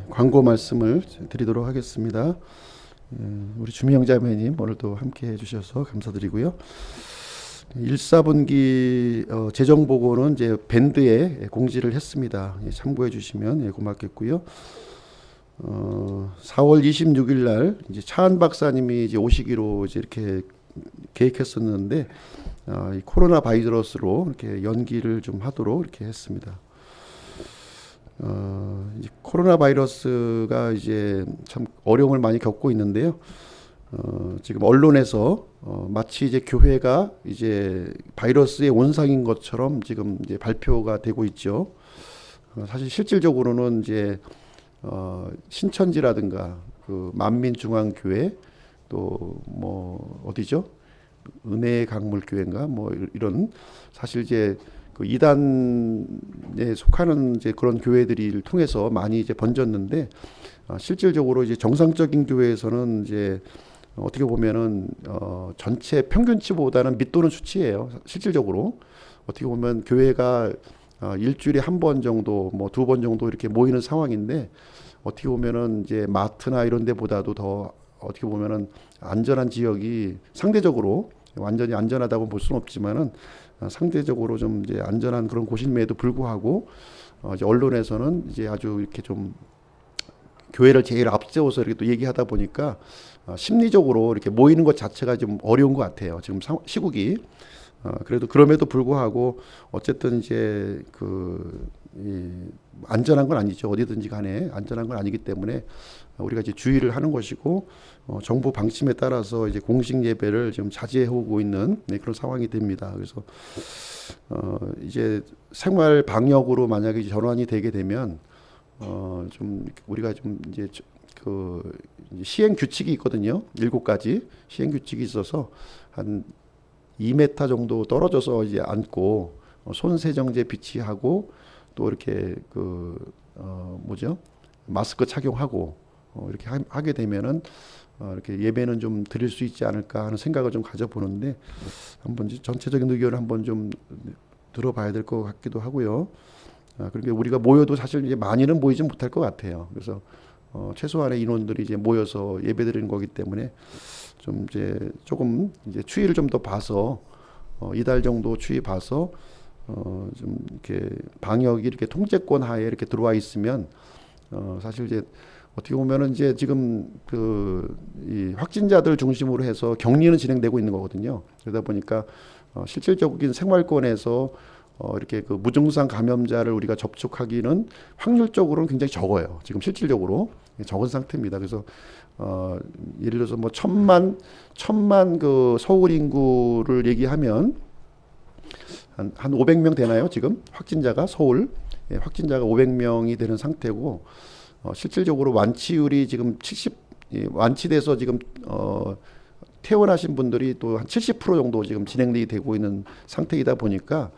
광고 말씀을 드리도록 하겠습니다. 우리 주미영 자매님 오늘도 함께 해주셔서 감사드리고요. 1, 4분기 재정 보고는 이제 밴드에 공지를 했습니다. 참고해 주시면 고맙겠고요. 4월 26일 날 이제 차한 박사님이 이제 오시기로 이제 이렇게 계획했었는데 이 코로나 바이러스로 이렇게 연기를 좀 하도록 이렇게 했습니다. 이제 코로나 바이러스가 이제 참 어려움을 많이 겪고 있는데요. 지금 언론에서 마치 이제 교회가 이제 바이러스의 온상인 것처럼 지금 이제 발표가 되고 있죠. 사실 실질적으로는 이제 신천지라든가 그 만민중앙교회 또 뭐 어디죠? 은혜의 강물교회인가 뭐 이런 사실 이제 그 이단에 속하는 이제 그런 교회들을 통해서 많이 이제 번졌는데 실질적으로 이제 정상적인 교회에서는 이제 어떻게 보면은 전체 평균치보다는 밑도는 수치예요. 실질적으로 어떻게 보면 교회가 일주일에 한 번 정도 뭐 2번 정도 이렇게 모이는 상황인데 어떻게 보면은 이제 마트나 이런 데보다도 더 어떻게 보면은 안전한 지역이 상대적으로 완전히 안전하다고 볼 수는 없지만은 상대적으로 좀 이제 안전한 그런 곳임에도 불구하고 이제 언론에서는 이제 아주 이렇게 좀 교회를 제일 앞세워서 이렇게 또 얘기하다 보니까 심리적으로 이렇게 모이는 것 자체가 좀 어려운 것 같아요. 지금 시국이. 그래도 그럼에도 불구하고 어쨌든 이제 안전한 건 아니죠. 어디든지 간에 안전한 건 아니기 때문에 우리가 이제 주의를 하는 것이고 정부 방침에 따라서 이제 공식 예배를 지금 자제해 오고 있는 그런 상황이 됩니다. 그래서 이제 생활 방역으로 만약에 전환이 되게 되면 좀 우리가 좀 이제 이제 시행 규칙이 있거든요. 7가지 시행 규칙이 있어서 한 2m 정도 떨어져서 이제 앉고 손 세정제 비치하고 또 이렇게 뭐죠? 마스크 착용하고 이렇게 하게 되면은 이렇게 예배는 좀 드릴 수 있지 않을까 하는 생각을 좀 가져보는데 한번 전체적인 의견을 한번 좀 들어봐야 될 것 같기도 하고요. 그러니까 우리가 모여도 사실 이제 많이는 모이지 못할 것 같아요. 그래서 최소한의 인원들이 이제 모여서 예배드리는 거기 때문에 좀 이제 조금 이제 추이를 좀 더 봐서 이달 정도 추이 봐서 좀 이렇게 방역이 이렇게 통제권 하에 이렇게 들어와 있으면 사실 이제 어떻게 보면은 이제 지금 이 확진자들 중심으로 해서 격리는 진행되고 있는 거거든요. 그러다 보니까 실질적인 생활권에서 이렇게 그 무증상 감염자를 우리가 접촉하기는 확률적으로는 굉장히 적어요. 지금 실질적으로 적은 상태입니다. 그래서 예를 들어서 뭐 천만 그 서울 인구를 얘기하면 한 500명 되나요? 지금 확진자가 서울 확진자가 500명이 되는 상태고 실질적으로 완치율이 지금 완치돼서 지금 퇴원하신 분들이 또 한 70% 정도 지금 진행이 되고 있는 상태이다 보니까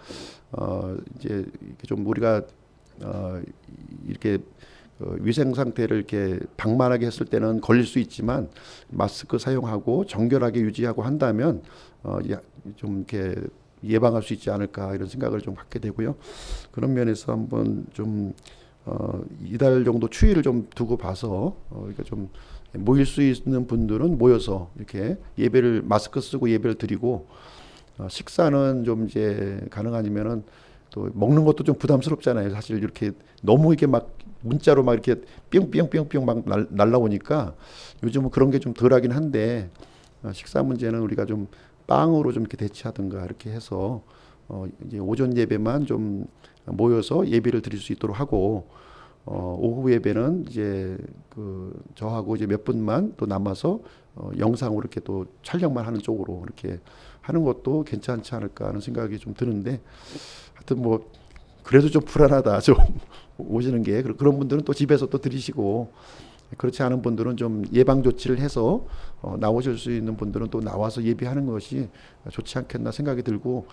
이제 좀 우리가 이렇게 위생 상태를 이렇게 방만하게 했을 때는 걸릴 수 있지만 마스크 사용하고 정결하게 유지하고 한다면 좀 이렇게 예방할 수 있지 않을까 이런 생각을 좀 갖게 되고요. 그런 면에서 한번 좀 이달 정도 추이를 좀 두고 봐서 그러니까 좀 모일 수 있는 분들은 모여서 이렇게 마스크 쓰고 예배를 드리고 식사는 좀 이제 가능하면은 또 먹는 것도 좀 부담스럽잖아요. 사실 이렇게 너무 이렇게 막 문자로 막 이렇게 뿅뿅뿅뿅 막 날라오니까 요즘은 그런 게 좀 덜하긴 한데 식사 문제는 우리가 좀 빵으로 좀 이렇게 대체하든가 이렇게 해서 이제 오전 예배만 좀 모여서 예배를 드릴 수 있도록 하고 오후 예배는 이제 저하고 이제 몇 분만 또 남아서 영상으로 이렇게 또 촬영만 하는 쪽으로 이렇게 하는 것도 괜찮지 않을까 하는 생각이 좀 드는데 하여튼 뭐 그래도 좀 불안하다 좀 오시는 게 그런 분들은 또 집에서 또 드리시고 그렇지 않은 분들은 좀 예방 조치를 해서 나오실 수 있는 분들은 또 나와서 예배하는 것이 좋지 않겠나 생각이 들고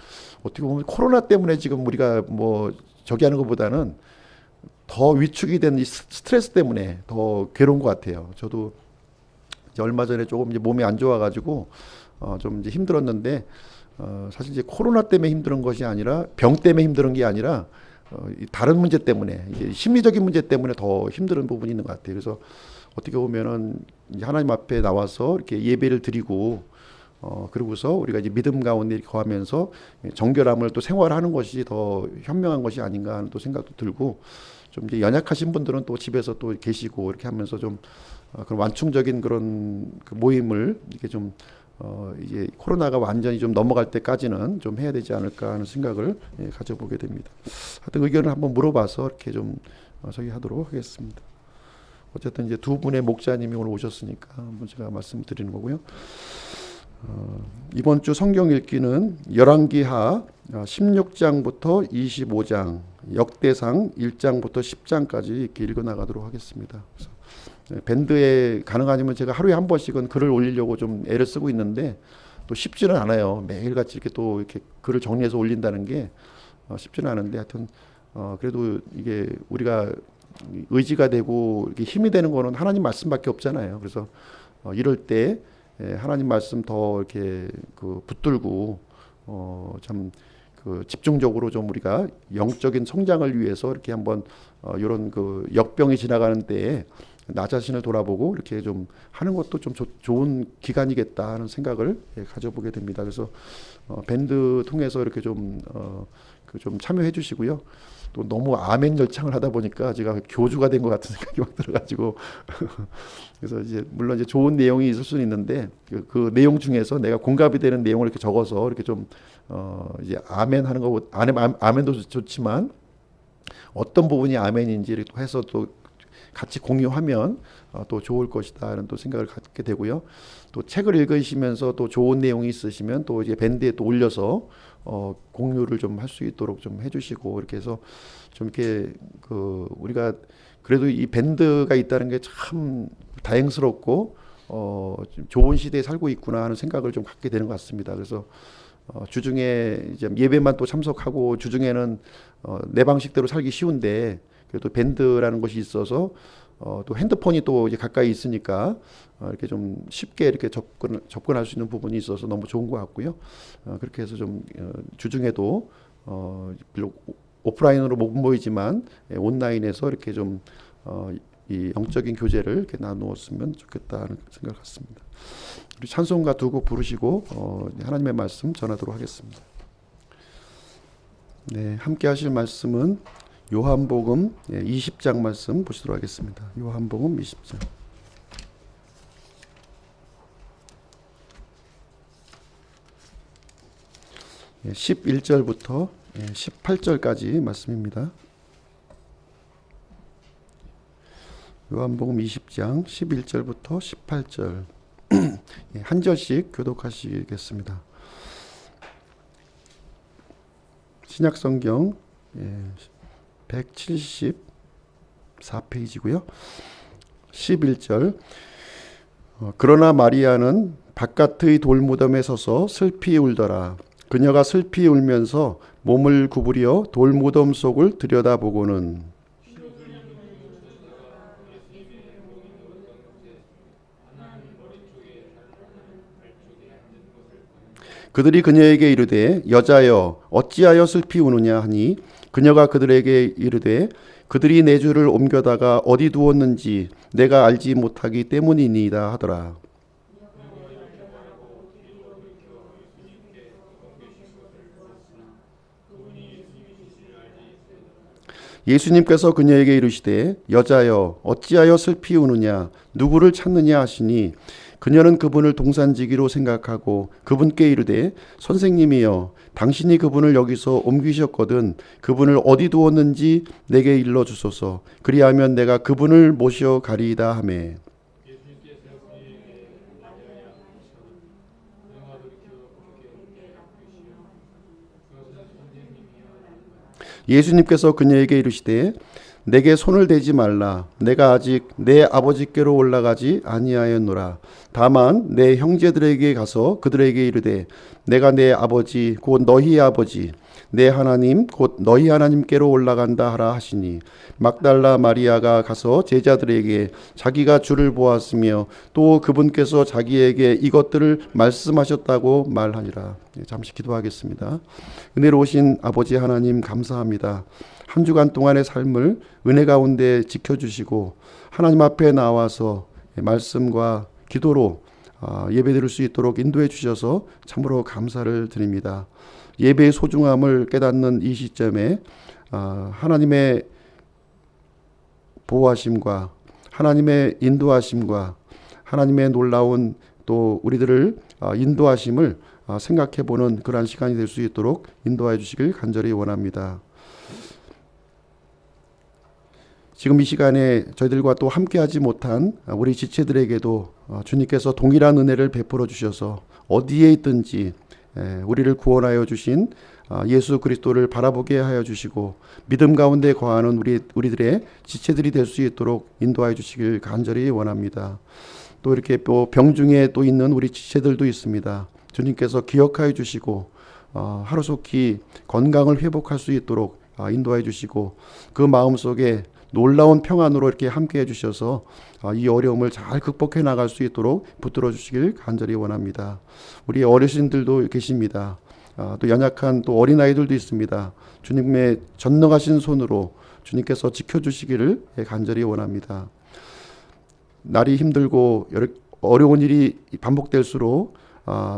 어떻게 보면 코로나 때문에 지금 우리가 뭐 저기 하는 것보다는 더 위축이 된 이 스트레스 때문에 더 괴로운 것 같아요. 저도 이제 얼마 전에 조금 이제 몸이 안 좋아가지고 좀 이제 힘들었는데 사실 이제 코로나 때문에 힘든 것이 아니라 병 때문에 힘든 게 아니라 이 다른 문제 때문에 이제 심리적인 문제 때문에 더 힘든 부분이 있는 것 같아요. 그래서 어떻게 보면은 이제 하나님 앞에 나와서 이렇게 예배를 드리고 그러고서 우리가 이제 믿음 가운데 이렇게 거하면서 정결함을 또 생활하는 것이 더 현명한 것이 아닌가 하는 또 생각도 들고 좀 이제 연약하신 분들은 또 집에서 또 계시고 이렇게 하면서 좀 그런 완충적인 그런 그 모임을 이렇게 좀 이제 코로나가 완전히 좀 넘어갈 때까지는 좀 해야 되지 않을까 하는 생각을 가져보게 됩니다. 하여튼 의견을 한번 물어봐서 이렇게 좀 저기 하도록 하겠습니다. 어쨌든 이제 두 분의 목자님이 오늘 오셨으니까 한번 제가 말씀드리는 거고요. 이번 주 성경 읽기는 열왕기하 16장부터 25장, 역대상 1장부터 10장까지 이렇게 읽어 나가도록 하겠습니다. 그래서 밴드에 가능하면 제가 하루에 한 번씩은 글을 올리려고 좀 애를 쓰고 있는데 또 쉽지는 않아요. 매일같이 이렇게 또 이렇게 글을 정리해서 올린다는 게 쉽지는 않은데 하여튼 그래도 이게 우리가 의지가 되고 이렇게 힘이 되는 거는 하나님 말씀밖에 없잖아요. 그래서 이럴 때 하나님 말씀 더 이렇게 그 붙들고 참 그 집중적으로 좀 우리가 영적인 성장을 위해서 이렇게 한번 이런 그 역병이 지나가는 때에 나 자신을 돌아보고 이렇게 좀 하는 것도 좀 좋은 기간이겠다 하는 생각을 가져보게 됩니다. 그래서 밴드 통해서 이렇게 좀 참여해 주시고요. 또 너무 아멘 열창을 하다 보니까 제가 교주가 된 것 같은 생각이 막 들어가지고 그래서 이제 물론 이제 좋은 내용이 있을 수는 있는데 그 내용 중에서 내가 공감이 되는 내용을 이렇게 적어서 이렇게 좀 이제 아멘 하는 거 아멘도 좋지만 어떤 부분이 아멘인지 이렇게 해서 또 같이 공유하면 또 좋을 것이다 하는 또 생각을 갖게 되고요. 또 책을 읽으시면서 또 좋은 내용이 있으시면 또 이제 밴드에 또 올려서 공유를 좀 할 수 있도록 좀 해주시고 이렇게 해서 좀 이렇게 그 우리가 그래도 이 밴드가 있다는 게 참 다행스럽고 좀 좋은 시대에 살고 있구나 하는 생각을 좀 갖게 되는 것 같습니다. 그래서 주중에 이제 예배만 또 참석하고 주중에는 내 방식대로 살기 쉬운데 그래도 밴드라는 것이 있어서 또 핸드폰이 또 이제 가까이 있으니까 이렇게 좀 쉽게 이렇게 접근할 수 있는 부분이 있어서 너무 좋은 것 같고요. 그렇게 해서 좀 주중에도 비록 오프라인으로 못 모이지만 온라인에서 이렇게 좀 이 영적인 교제를 이렇게 나누었으면 좋겠다는 생각을 갖습니다. 우리 찬송가 두 곡 부르시고 하나님의 말씀 전하도록 하겠습니다. 네, 함께 하실 말씀은 요한복음 20장 말씀 보시도록 하겠습니다. 요한복음 20장. 11절부터 18절까지 말씀입니다. 요한복음 20장 11절부터 18절 한 절씩 교독하시겠습니다. 신약성경 174페이지고요. 11절 그러나 마리아는 바깥의 돌무덤에 서서 슬피 울더라. 그녀가 슬피 울면서 몸을 구부려 돌무덤 속을 들여다보고는 그들이 그녀에게 이르되 여자여 어찌하여 슬피 우느냐 하니 그녀가 그들에게 이르되 그들이 내 주를 옮겨다가 어디 두었는지 내가 알지 못하기 때문이니이다 하더라. 예수님께서 그녀에게 이르시되 여자여 어찌하여 슬피 우느냐 누구를 찾느냐 하시니 그녀는 그분을 동산지기로 생각하고 그분께 이르되 선생님이여 당신이 그분을 여기서 옮기셨거든 그분을 어디 두었는지 내게 일러 주소서 그리하면 내가 그분을 모셔 가리이다 하매 예수님께서 그녀에게 이르시되 내게 손을 대지 말라 내가 아직 내 아버지께로 올라가지 아니하였노라 다만 내 형제들에게 가서 그들에게 이르되 내가 내 아버지 곧 너희의 아버지 내 하나님 곧 너희 하나님께로 올라간다 하라 하시니 막달라 마리아가 가서 제자들에게 자기가 주를 보았으며 또 그분께서 자기에게 이것들을 말씀하셨다고 말하니라. 잠시 기도하겠습니다. 은혜로우신 아버지 하나님 감사합니다. 한 주간 동안의 삶을 은혜 가운데 지켜주시고 하나님 앞에 나와서 말씀과 기도로 예배드릴 수 있도록 인도해 주셔서 참으로 감사를 드립니다. 예배의 소중함을 깨닫는 이 시점에 하나님의 보호하심과 하나님의 인도하심과 하나님의 놀라운 또 우리들을 인도하심을 생각해보는 그러한 시간이 될 수 있도록 인도해 주시길 간절히 원합니다. 지금 이 시간에 저희들과 또 함께하지 못한 우리 지체들에게도 주님께서 동일한 은혜를 베풀어 주셔서 어디에 있든지 우리를 구원하여 주신 예수 그리스도를 바라보게 하여 주시고 믿음 가운데 거하는 우리들의 지체들이 될 수 있도록 인도하여 주시길 간절히 원합니다. 또 이렇게 또 병중에 또 있는 우리 지체들도 있습니다. 주님께서 기억하여 주시고 하루속히 건강을 회복할 수 있도록 인도하여 주시고 그 마음속에 놀라운 평안으로 이렇게 함께해 주셔서 이 어려움을 잘 극복해 나갈 수 있도록 붙들어 주시길 간절히 원합니다. 우리 어르신들도 계십니다. 또 연약한 또 어린아이들도 있습니다. 주님의 전능하신 손으로 주님께서 지켜주시기를 간절히 원합니다. 날이 힘들고 어려운 일이 반복될수록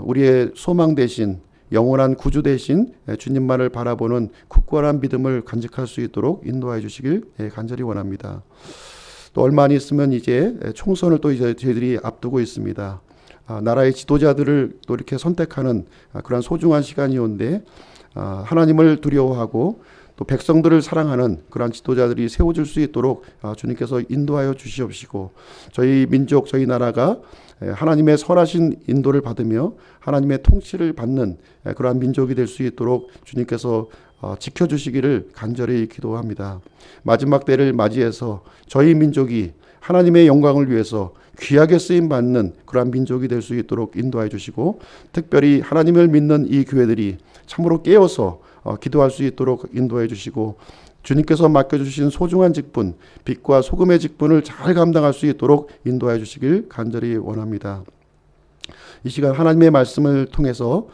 우리의 소망 대신 영원한 구주 대신 주님만을 바라보는 굳건한 믿음을 간직할 수 있도록 인도해 주시길 간절히 원합니다. 또 얼마 안 있으면 이제 총선을 또 이제 저희들이 앞두고 있습니다. 나라의 지도자들을 또 이렇게 선택하는 그런 소중한 시간이 온데 하나님을 두려워하고 또 백성들을 사랑하는 그러한 지도자들이 세워질 수 있도록 주님께서 인도하여 주시옵시고 저희 민족 저희 나라가 하나님의 선하신 인도를 받으며 하나님의 통치를 받는 그러한 민족이 될 수 있도록 주님께서 지켜주시기를 간절히 기도합니다. 마지막 때를 맞이해서 저희 민족이 하나님의 영광을 위해서 귀하게 쓰임받는 그러한 민족이 될 수 있도록 인도해 주시고 특별히 하나님을 믿는 이 교회들이 참으로 깨어서 기도할 수 있도록 인도해 주시고 주님께서 맡겨주신 소중한 직분, 빛과 소금의 직분을 잘 감당할 수 있도록 인도해 주시길 간절히 원합니다. 이 시간 하나님의 말씀을 통해서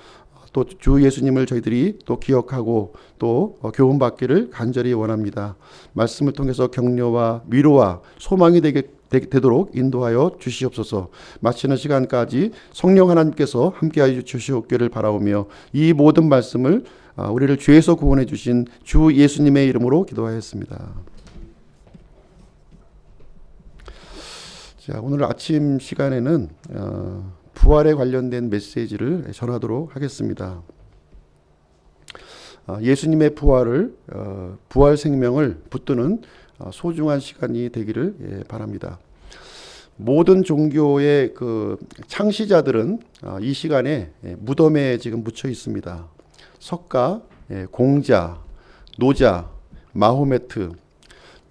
또 주 예수님을 저희들이 또 기억하고 또 교훈받기를 간절히 원합니다. 말씀을 통해서 격려와 위로와 소망이 되도록 인도하여 주시옵소서. 마치는 시간까지 성령 하나님께서 함께하여 주시옵기를 바라오며 이 모든 말씀을 우리를 죄에서 구원해 주신 주 예수님의 이름으로 기도하였습니다. 자, 오늘 아침 시간에는 부활에 관련된 메시지를 전하도록 하겠습니다. 예수님의 부활 생명을 붙드는 소중한 시간이 되기를 바랍니다. 모든 종교의 그 창시자들은 이 시간에 무덤에 지금 묻혀 있습니다. 석가, 공자, 노자, 마호메트,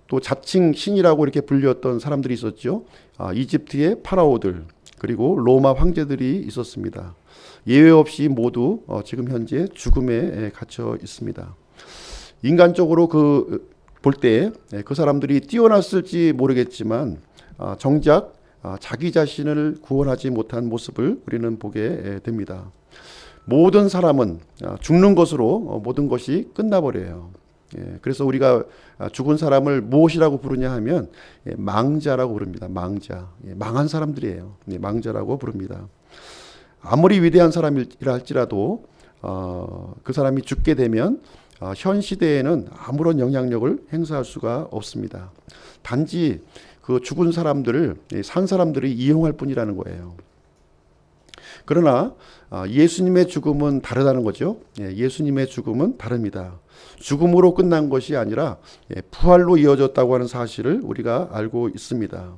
또 자칭 신이라고 이렇게 불렸던 사람들이 있었죠. 이집트의 파라오들, 그리고 로마 황제들이 있었습니다. 예외 없이 모두 지금 현재 죽음에 갇혀 있습니다. 인간적으로 볼 때 그 사람들이 뛰어났을지 모르겠지만 정작 자기 자신을 구원하지 못한 모습을 우리는 보게 됩니다. 모든 사람은 죽는 것으로 모든 것이 끝나버려요. 그래서 우리가 죽은 사람을 무엇이라고 부르냐 하면 망자라고 부릅니다. 망자, 망한 사람들이에요. 망자라고 부릅니다. 아무리 위대한 사람이라 할지라도 그 사람이 죽게 되면 현 시대에는 아무런 영향력을 행사할 수가 없습니다. 단지 그 죽은 사람들을 산 사람들이 이용할 뿐이라는 거예요. 그러나 예수님의 죽음은 다르다는 거죠. 예수님의 죽음은 다릅니다. 죽음으로 끝난 것이 아니라 부활로 이어졌다고 하는 사실을 우리가 알고 있습니다.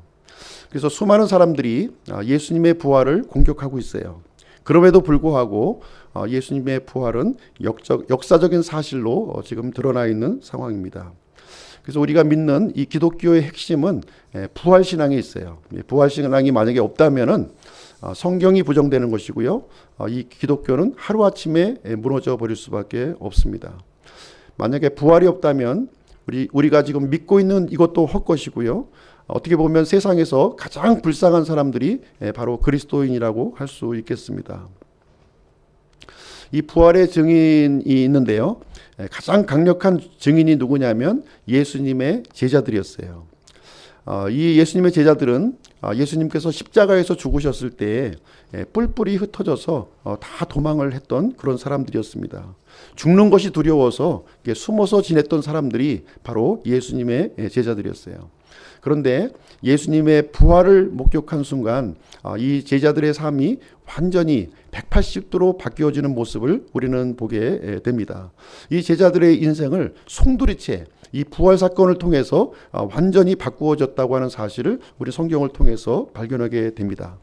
그래서 수많은 사람들이 예수님의 부활을 공격하고 있어요. 그럼에도 불구하고 예수님의 부활은 역사적인 사실로 지금 드러나 있는 상황입니다. 그래서 우리가 믿는 이 기독교의 핵심은 부활신앙에 있어요. 부활신앙이 만약에 없다면은 성경이 부정되는 것이고요. 이 기독교는 하루아침에 무너져 버릴 수밖에 없습니다. 만약에 부활이 없다면 우리가 지금 믿고 있는 이것도 헛것이고요. 어떻게 보면 세상에서 가장 불쌍한 사람들이 바로 그리스도인이라고 할 수 있겠습니다. 이 부활의 증인이 있는데요. 가장 강력한 증인이 누구냐면 예수님의 제자들이었어요. 이 예수님의 제자들은 예수님께서 십자가에서 죽으셨을 때 뿔뿔이 흩어져서 다 도망을 했던 그런 사람들이었습니다. 죽는 것이 두려워서 숨어서 지냈던 사람들이 바로 예수님의 제자들이었어요. 그런데 예수님의 부활을 목격한 순간 이 제자들의 삶이 완전히 180도로 바뀌어지는 모습을 우리는 보게 됩니다. 이 제자들의 인생을 송두리째 이 부활 사건을 통해서 완전히 바꾸어졌다고 하는 사실을 우리 성경을 통해서 발견하게 됩니다.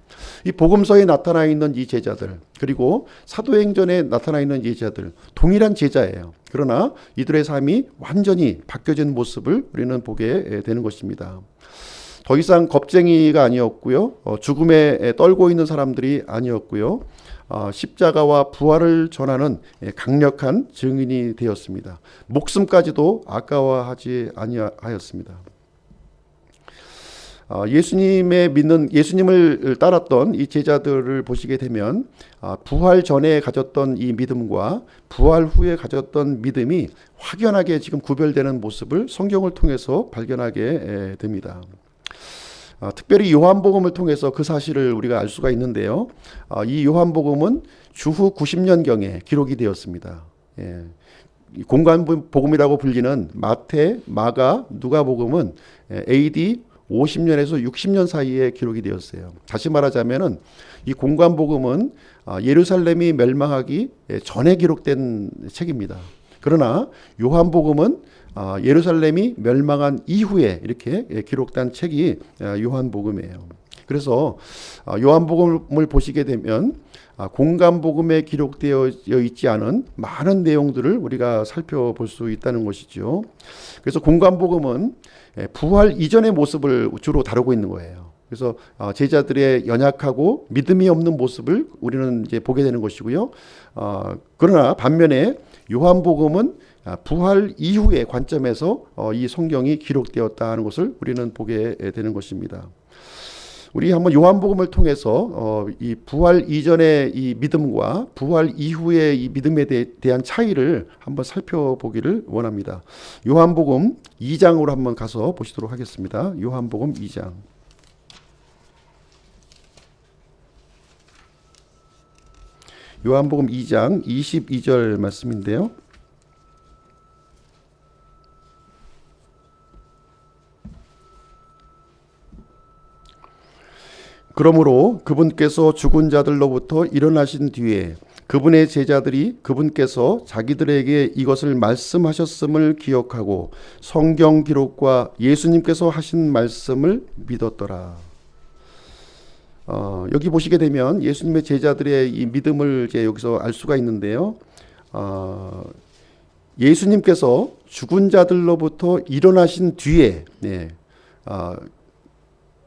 이 복음서에 나타나 있는 이 제자들, 그리고 사도행전에 나타나 있는 제자들, 동일한 제자예요. 그러나 이들의 삶이 완전히 바뀌어진 모습을 우리는 보게 되는 것입니다. 더 이상 겁쟁이가 아니었고요. 죽음에 떨고 있는 사람들이 아니었고요. 십자가와 부활을 전하는 강력한 증인이 되었습니다. 목숨까지도 아까워하지 아니하였습니다. 예수님을 따랐던 이 제자들을 보시게 되면 부활 전에 가졌던 이 믿음과 부활 후에 가졌던 믿음이 확연하게 지금 구별되는 모습을 성경을 통해서 발견하게 됩니다. 특별히 요한복음을 통해서 그 사실을 우리가 알 수가 있는데요. 이 요한복음은 주후 90년경에 기록이 되었습니다. 공관복음이라고 불리는 마태, 마가, 누가복음은 AD 50년에서 60년 사이에 기록이 되었어요. 다시 말하자면은 이 공관복음은 예루살렘이 멸망하기 전에 기록된 책입니다. 그러나 요한복음은 예루살렘이 멸망한 이후에 이렇게 기록된 책이 요한복음이에요. 그래서 요한복음을 보시게 되면 공관복음에 기록되어 있지 않은 많은 내용들을 우리가 살펴볼 수 있다는 것이죠. 그래서 공관복음은 부활 이전의 모습을 주로 다루고 있는 거예요. 그래서 제자들의 연약하고 믿음이 없는 모습을 우리는 이제 보게 되는 것이고요. 그러나 반면에 요한복음은 부활 이후의 관점에서 이 성경이 기록되었다 하는 것을 우리는 보게 되는 것입니다. 우리 한번 요한복음을 통해서 이 부활 이전의 이 믿음과 부활 이후의 이 믿음에 대한 차이를 한번 살펴보기를 원합니다. 요한복음 2장으로 한번 가서 보시도록 하겠습니다. 요한복음 2장. 요한복음 2장 22절 말씀인데요. 그러므로 그분께서 죽은 자들로부터 일어나신 뒤에 그분의 제자들이 그분께서 자기들에게 이것을 말씀하셨음을 기억하고 성경 기록과 예수님께서 하신 말씀을 믿었더라. 여기 보시게 되면 예수님의 제자들의 이 믿음을 이제 여기서 알 수가 있는데요. 예수님께서 죽은 자들로부터 일어나신 뒤에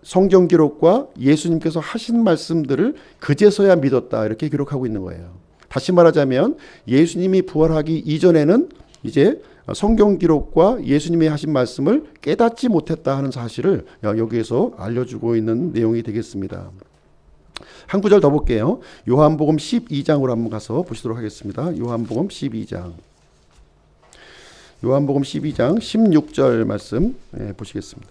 성경 기록과 예수님께서 하신 말씀들을 그제서야 믿었다 이렇게 기록하고 있는 거예요. 다시 말하자면 예수님이 부활하기 이전에는 이제 성경 기록과 예수님이 하신 말씀을 깨닫지 못했다 하는 사실을 여기에서 알려주고 있는 내용이 되겠습니다. 한 구절 더 볼게요. 요한복음 12장으로 한번 가서 보시도록 하겠습니다. 요한복음 12장. 요한복음 12장 16절 말씀 보시겠습니다.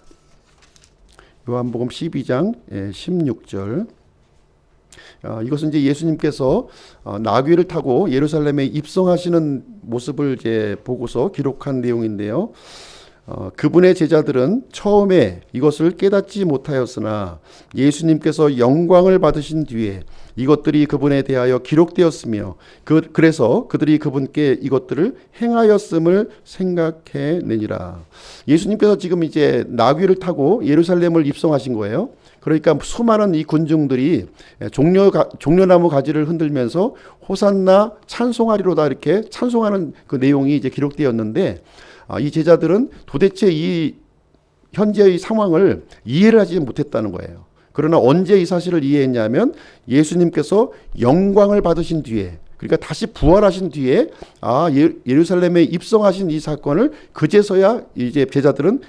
요한복음 12장 16절. 이것은 이제 예수님께서 나귀를 타고 예루살렘에 입성하시는 모습을 이제 보고서 기록한 내용인데요. 그분의 제자들은 처음에 이것을 깨닫지 못하였으나 예수님께서 영광을 받으신 뒤에 이것들이 그분에 대하여 기록되었으며 그래서 그들이 그분께 이것들을 행하였음을 생각해내니라. 예수님께서 지금 이제 나귀를 타고 예루살렘을 입성하신 거예요. 그러니까 수많은 이 군중들이 종려나무 가지를 흔들면서 호산나 찬송하리로다 이렇게 찬송하는 그 내용이 이제 기록되었는데 이 제자들은 도대체 이 현재의 상황을 이해를 하지 못했다는 거예요. 그러나 언제 이 사실을 이해했냐면 예수님께서 영광을 받으신 뒤에 그러니까 다시 부활하신 뒤에 예루살렘에 입성하신 이 사건을 그제서야 이제 제자들은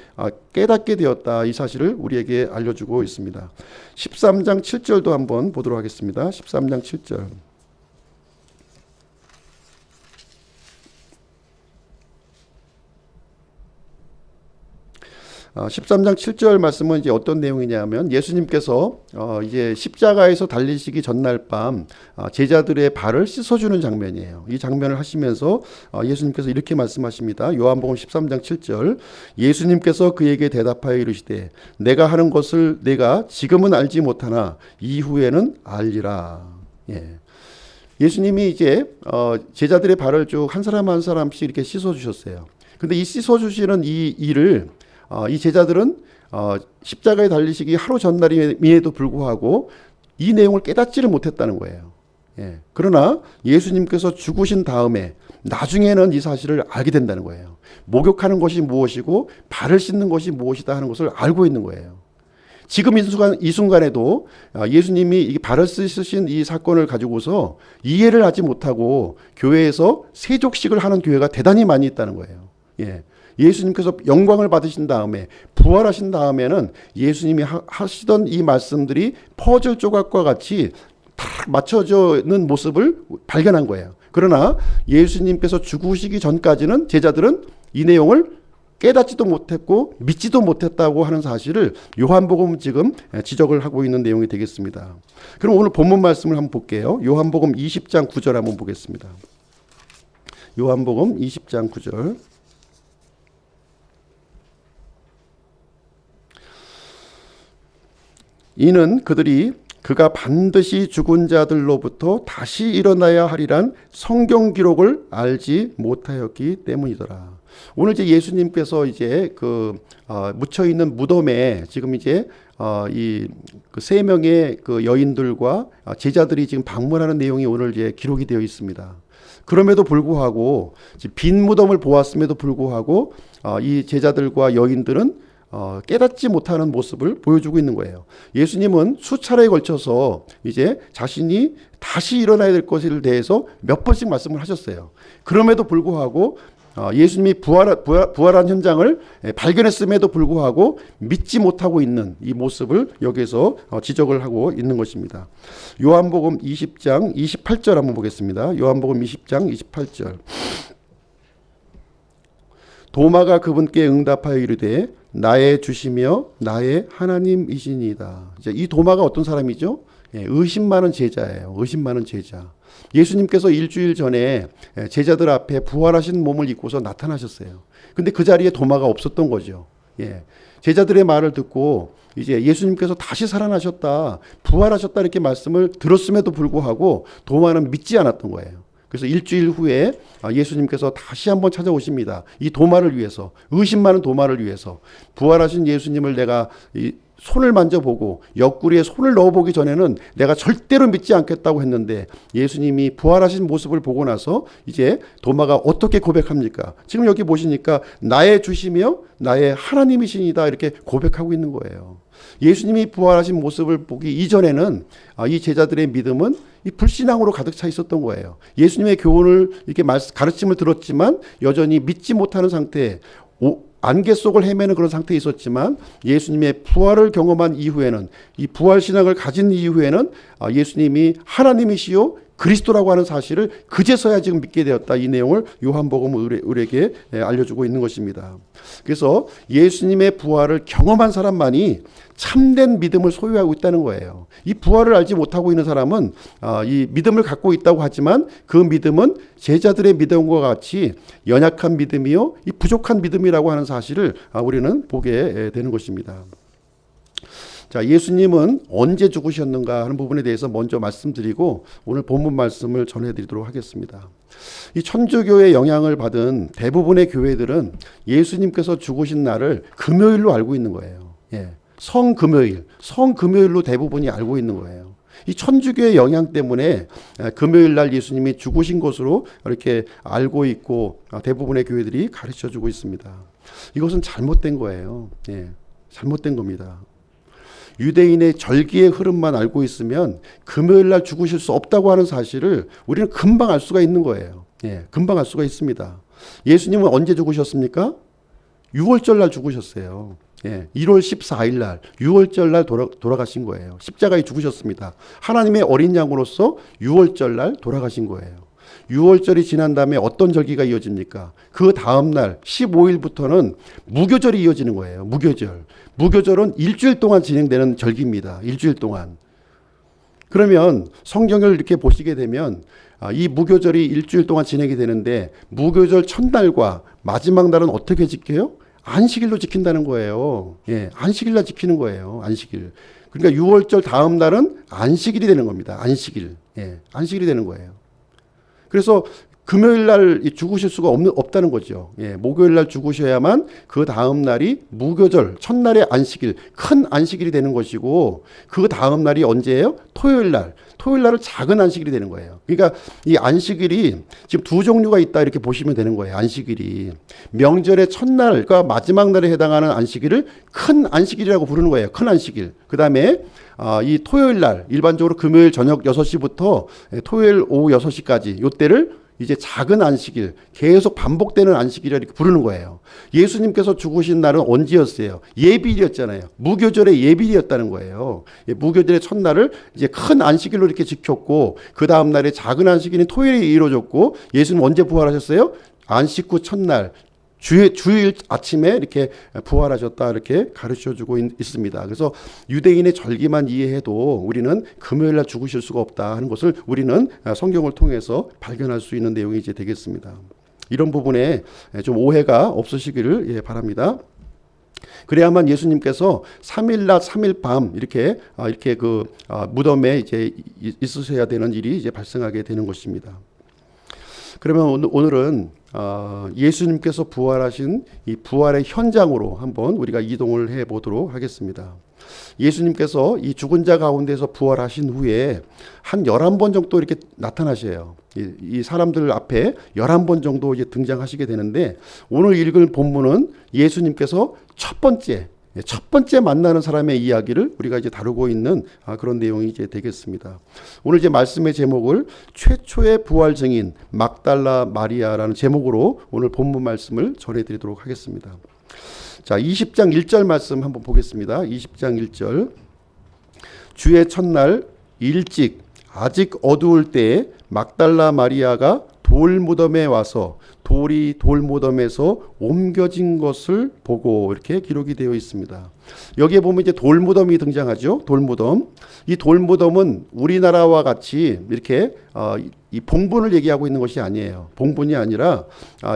깨닫게 되었다. 이 사실을 우리에게 알려주고 있습니다. 13장 7절도 한번 보도록 하겠습니다. 13장 7절. 13장 7절 말씀은 이제 어떤 내용이냐면 예수님께서 이제 십자가에서 달리시기 전날 밤 제자들의 발을 씻어주는 장면이에요. 이 장면을 하시면서 예수님께서 이렇게 말씀하십니다. 요한복음 13장 7절. 예수님께서 그에게 대답하여 이르시되 내가 하는 것을 내가 지금은 알지 못하나 이후에는 알리라. 예. 예수님이 이제 제자들의 발을 쭉 한 사람 한 사람씩 이렇게 씻어주셨어요. 근데 이 씻어주시는 이 일을 이 제자들은 십자가에 달리시기 하루 전날임에도 불구하고 이 내용을 깨닫지를 못했다는 거예요. 예. 그러나 예수님께서 죽으신 다음에 나중에는 이 사실을 알게 된다는 거예요. 목욕하는 것이 무엇이고 발을 씻는 것이 무엇이다 하는 것을 알고 있는 거예요. 지금 이 순간에도 예수님이 이 발을 씻으신 이 사건을 가지고서 이해를 하지 못하고 교회에서 세족식을 하는 교회가 대단히 많이 있다는 거예요. 예. 예수님께서 영광을 받으신 다음에 부활하신 다음에는 예수님이 하시던 이 말씀들이 퍼즐 조각과 같이 딱 맞춰지는 모습을 발견한 거예요. 그러나 예수님께서 죽으시기 전까지는 제자들은 이 내용을 깨닫지도 못했고 믿지도 못했다고 하는 사실을 요한복음 지금 지적을 하고 있는 내용이 되겠습니다. 그럼 오늘 본문 말씀을 한번 볼게요. 요한복음 20장 9절 한번 보겠습니다. 요한복음 20장 9절. 이는 그들이 그가 반드시 죽은 자들로부터 다시 일어나야 하리란 성경 기록을 알지 못하였기 때문이더라. 오늘 이제 예수님께서 이제 묻혀 있는 무덤에 지금 이제 이 세 명의 그 여인들과 제자들이 지금 방문하는 내용이 오늘 이제 기록이 되어 있습니다. 그럼에도 불구하고 빈 무덤을 보았음에도 불구하고 이 제자들과 여인들은 깨닫지 못하는 모습을 보여주고 있는 거예요. 예수님은 수차례에 걸쳐서 이제 자신이 다시 일어나야 될 것에 대해서 몇 번씩 말씀을 하셨어요. 그럼에도 불구하고 예수님이 부활한 현장을 발견했음에도 불구하고 믿지 못하고 있는 이 모습을 여기서 지적을 하고 있는 것입니다. 요한복음 20장 28절 한번 보겠습니다. 요한복음 20장 28절. 도마가 그분께 응답하여 이르되 나의 주시며 나의 하나님이시니이다. 이 도마가 어떤 사람이죠? 의심 많은 제자예요. 의심 많은 제자. 예수님께서 일주일 전에 제자들 앞에 부활하신 몸을 입고서 나타나셨어요. 근데 그 자리에 도마가 없었던 거죠. 제자들의 말을 듣고 이제 예수님께서 다시 살아나셨다, 부활하셨다 이렇게 말씀을 들었음에도 불구하고 도마는 믿지 않았던 거예요. 그래서 일주일 후에 예수님께서 다시 한번 찾아오십니다. 이 도마를 위해서, 의심 많은 도마를 위해서. 부활하신 예수님을 내가 손을 만져보고 옆구리에 손을 넣어보기 전에는 내가 절대로 믿지 않겠다고 했는데 예수님이 부활하신 모습을 보고 나서 이제 도마가 어떻게 고백합니까? 지금 여기 보시니까 나의 주시며 나의 하나님이시니다 이렇게 고백하고 있는 거예요. 예수님이 부활하신 모습을 보기 이전에는 이 제자들의 믿음은 이 불신앙으로 가득 차 있었던 거예요. 예수님의 교훈을 이렇게 가르침을 들었지만 여전히 믿지 못하는 상태에 안개 속을 헤매는 그런 상태에 있었지만 예수님의 부활을 경험한 이후에는, 이 부활 신앙을 가진 이후에는 예수님이 하나님이시요 그리스도라고 하는 사실을 그제서야 지금 믿게 되었다. 이 내용을 요한복음 우리에게 알려주고 있는 것입니다. 그래서 예수님의 부활을 경험한 사람만이 참된 믿음을 소유하고 있다는 거예요. 이 부활을 알지 못하고 있는 사람은 이 믿음을 갖고 있다고 하지만 그 믿음은 제자들의 믿음과 같이 연약한 믿음이요, 이 부족한 믿음이라고 하는 사실을 우리는 보게 되는 것입니다. 자, 예수님은 언제 죽으셨는가 하는 부분에 대해서 먼저 말씀드리고 오늘 본문 말씀을 전해드리도록 하겠습니다. 이 천주교의 영향을 받은 대부분의 교회들은 예수님께서 죽으신 날을 금요일로 알고 있는 거예요. 성금요일로 대부분이 알고 있는 거예요. 이 천주교의 영향 때문에 금요일 날 예수님이 죽으신 것으로 이렇게 알고 있고 대부분의 교회들이 가르쳐주고 있습니다. 이것은 잘못된 거예요. 잘못된 겁니다. 유대인의 절기의 흐름만 알고 있으면 금요일 날 죽으실 수 없다고 하는 사실을 우리는 금방 알 수가 있는 거예요. 예, 금방 알 수가 있습니다. 예수님은 언제 죽으셨습니까? 6월절 날 죽으셨어요. 예, 1월 14일 날 6월절 날 돌아가신 거예요. 십자가에 죽으셨습니다. 하나님의 어린 양으로서 6월절 날 돌아가신 거예요. 6월절이 지난 다음에 어떤 절기가 이어집니까? 그 다음 날 15일부터는 무교절이 이어지는 거예요. 무교절. 무교절은 일주일 동안 진행되는 절기입니다. 일주일 동안. 그러면 성경을 이렇게 보시게 되면 이 무교절이 일주일 동안 진행이 되는데 무교절 첫날과 마지막 날은 어떻게 지켜요? 안식일로 지킨다는 거예요. 예, 안식일 날 지키는 거예요. 안식일. 그러니까 6월절 다음 날은 안식일이 되는 겁니다. 안식일. 예, 안식일이 되는 거예요. 그래서 금요일 날 죽으실 수가 없다는 거죠. 예, 목요일 날 죽으셔야만 그 다음 날이 무교절, 첫날의 안식일, 큰 안식일이 되는 것이고 그 다음 날이 언제예요? 토요일 날. 토요일 날은 작은 안식일이 되는 거예요. 그러니까 이 안식일이 지금 두 종류가 있다 이렇게 보시면 되는 거예요. 안식일이. 명절의 첫날과 마지막 날에 해당하는 안식일을 큰 안식일이라고 부르는 거예요. 큰 안식일. 그 다음에 이 토요일 날, 일반적으로 금요일 저녁 6시부터 토요일 오후 6시까지 이때를 이제 작은 안식일, 계속 반복되는 안식일이라 이렇게 부르는 거예요. 예수님께서 죽으신 날은 언제였어요? 예비일이었잖아요. 무교절의 예비일이었다는 거예요. 무교절의 첫날을 이제 큰 안식일로 이렇게 지켰고, 그 다음 날에 작은 안식일인 토요일에 이루어졌고, 예수님 언제 부활하셨어요? 안식 후 첫날, 주일 아침에 이렇게 부활하셨다 이렇게 가르쳐주고 있습니다. 그래서 유대인의 절기만 이해해도 우리는 금요일 날 죽으실 수가 없다 하는 것을 우리는 성경을 통해서 발견할 수 있는 내용이 이제 되겠습니다. 이런 부분에 좀 오해가 없으시기를 바랍니다. 그래야만 예수님께서 3일 낮 3일 밤 이렇게 그 무덤에 이제 있으셔야 되는 일이 이제 발생하게 되는 것입니다. 그러면 오늘은 예수님께서 부활하신 이 부활의 현장으로 한번 우리가 이동을 해 보도록 하겠습니다. 예수님께서 이 죽은 자 가운데서 부활하신 후에 한 11번 정도 이렇게 나타나셔요. 이 사람들 앞에 11번 정도 이제 등장하시게 되는데 오늘 읽을 본문은 예수님께서 첫 번째 만나는 사람의 이야기를 우리가 이제 다루고 있는 그런 내용이 이제 되겠습니다. 오늘 이제 말씀의 제목을 최초의 부활 증인 막달라 마리아라는 제목으로 오늘 본문 말씀을 전해드리도록 하겠습니다. 자, 20장 1절 말씀 한번 보겠습니다. 20장 1절. 주의 첫날 일찍 아직 어두울 때에 막달라 마리아가 돌 무덤에 와서 돌이 돌 무덤에서 옮겨진 것을 보고 이렇게 기록이 되어 있습니다. 여기에 보면 이제 돌 무덤이 등장하죠. 돌 무덤. 이 돌 무덤은 우리나라와 같이 이렇게 이 봉분을 얘기하고 있는 것이 아니에요. 봉분이 아니라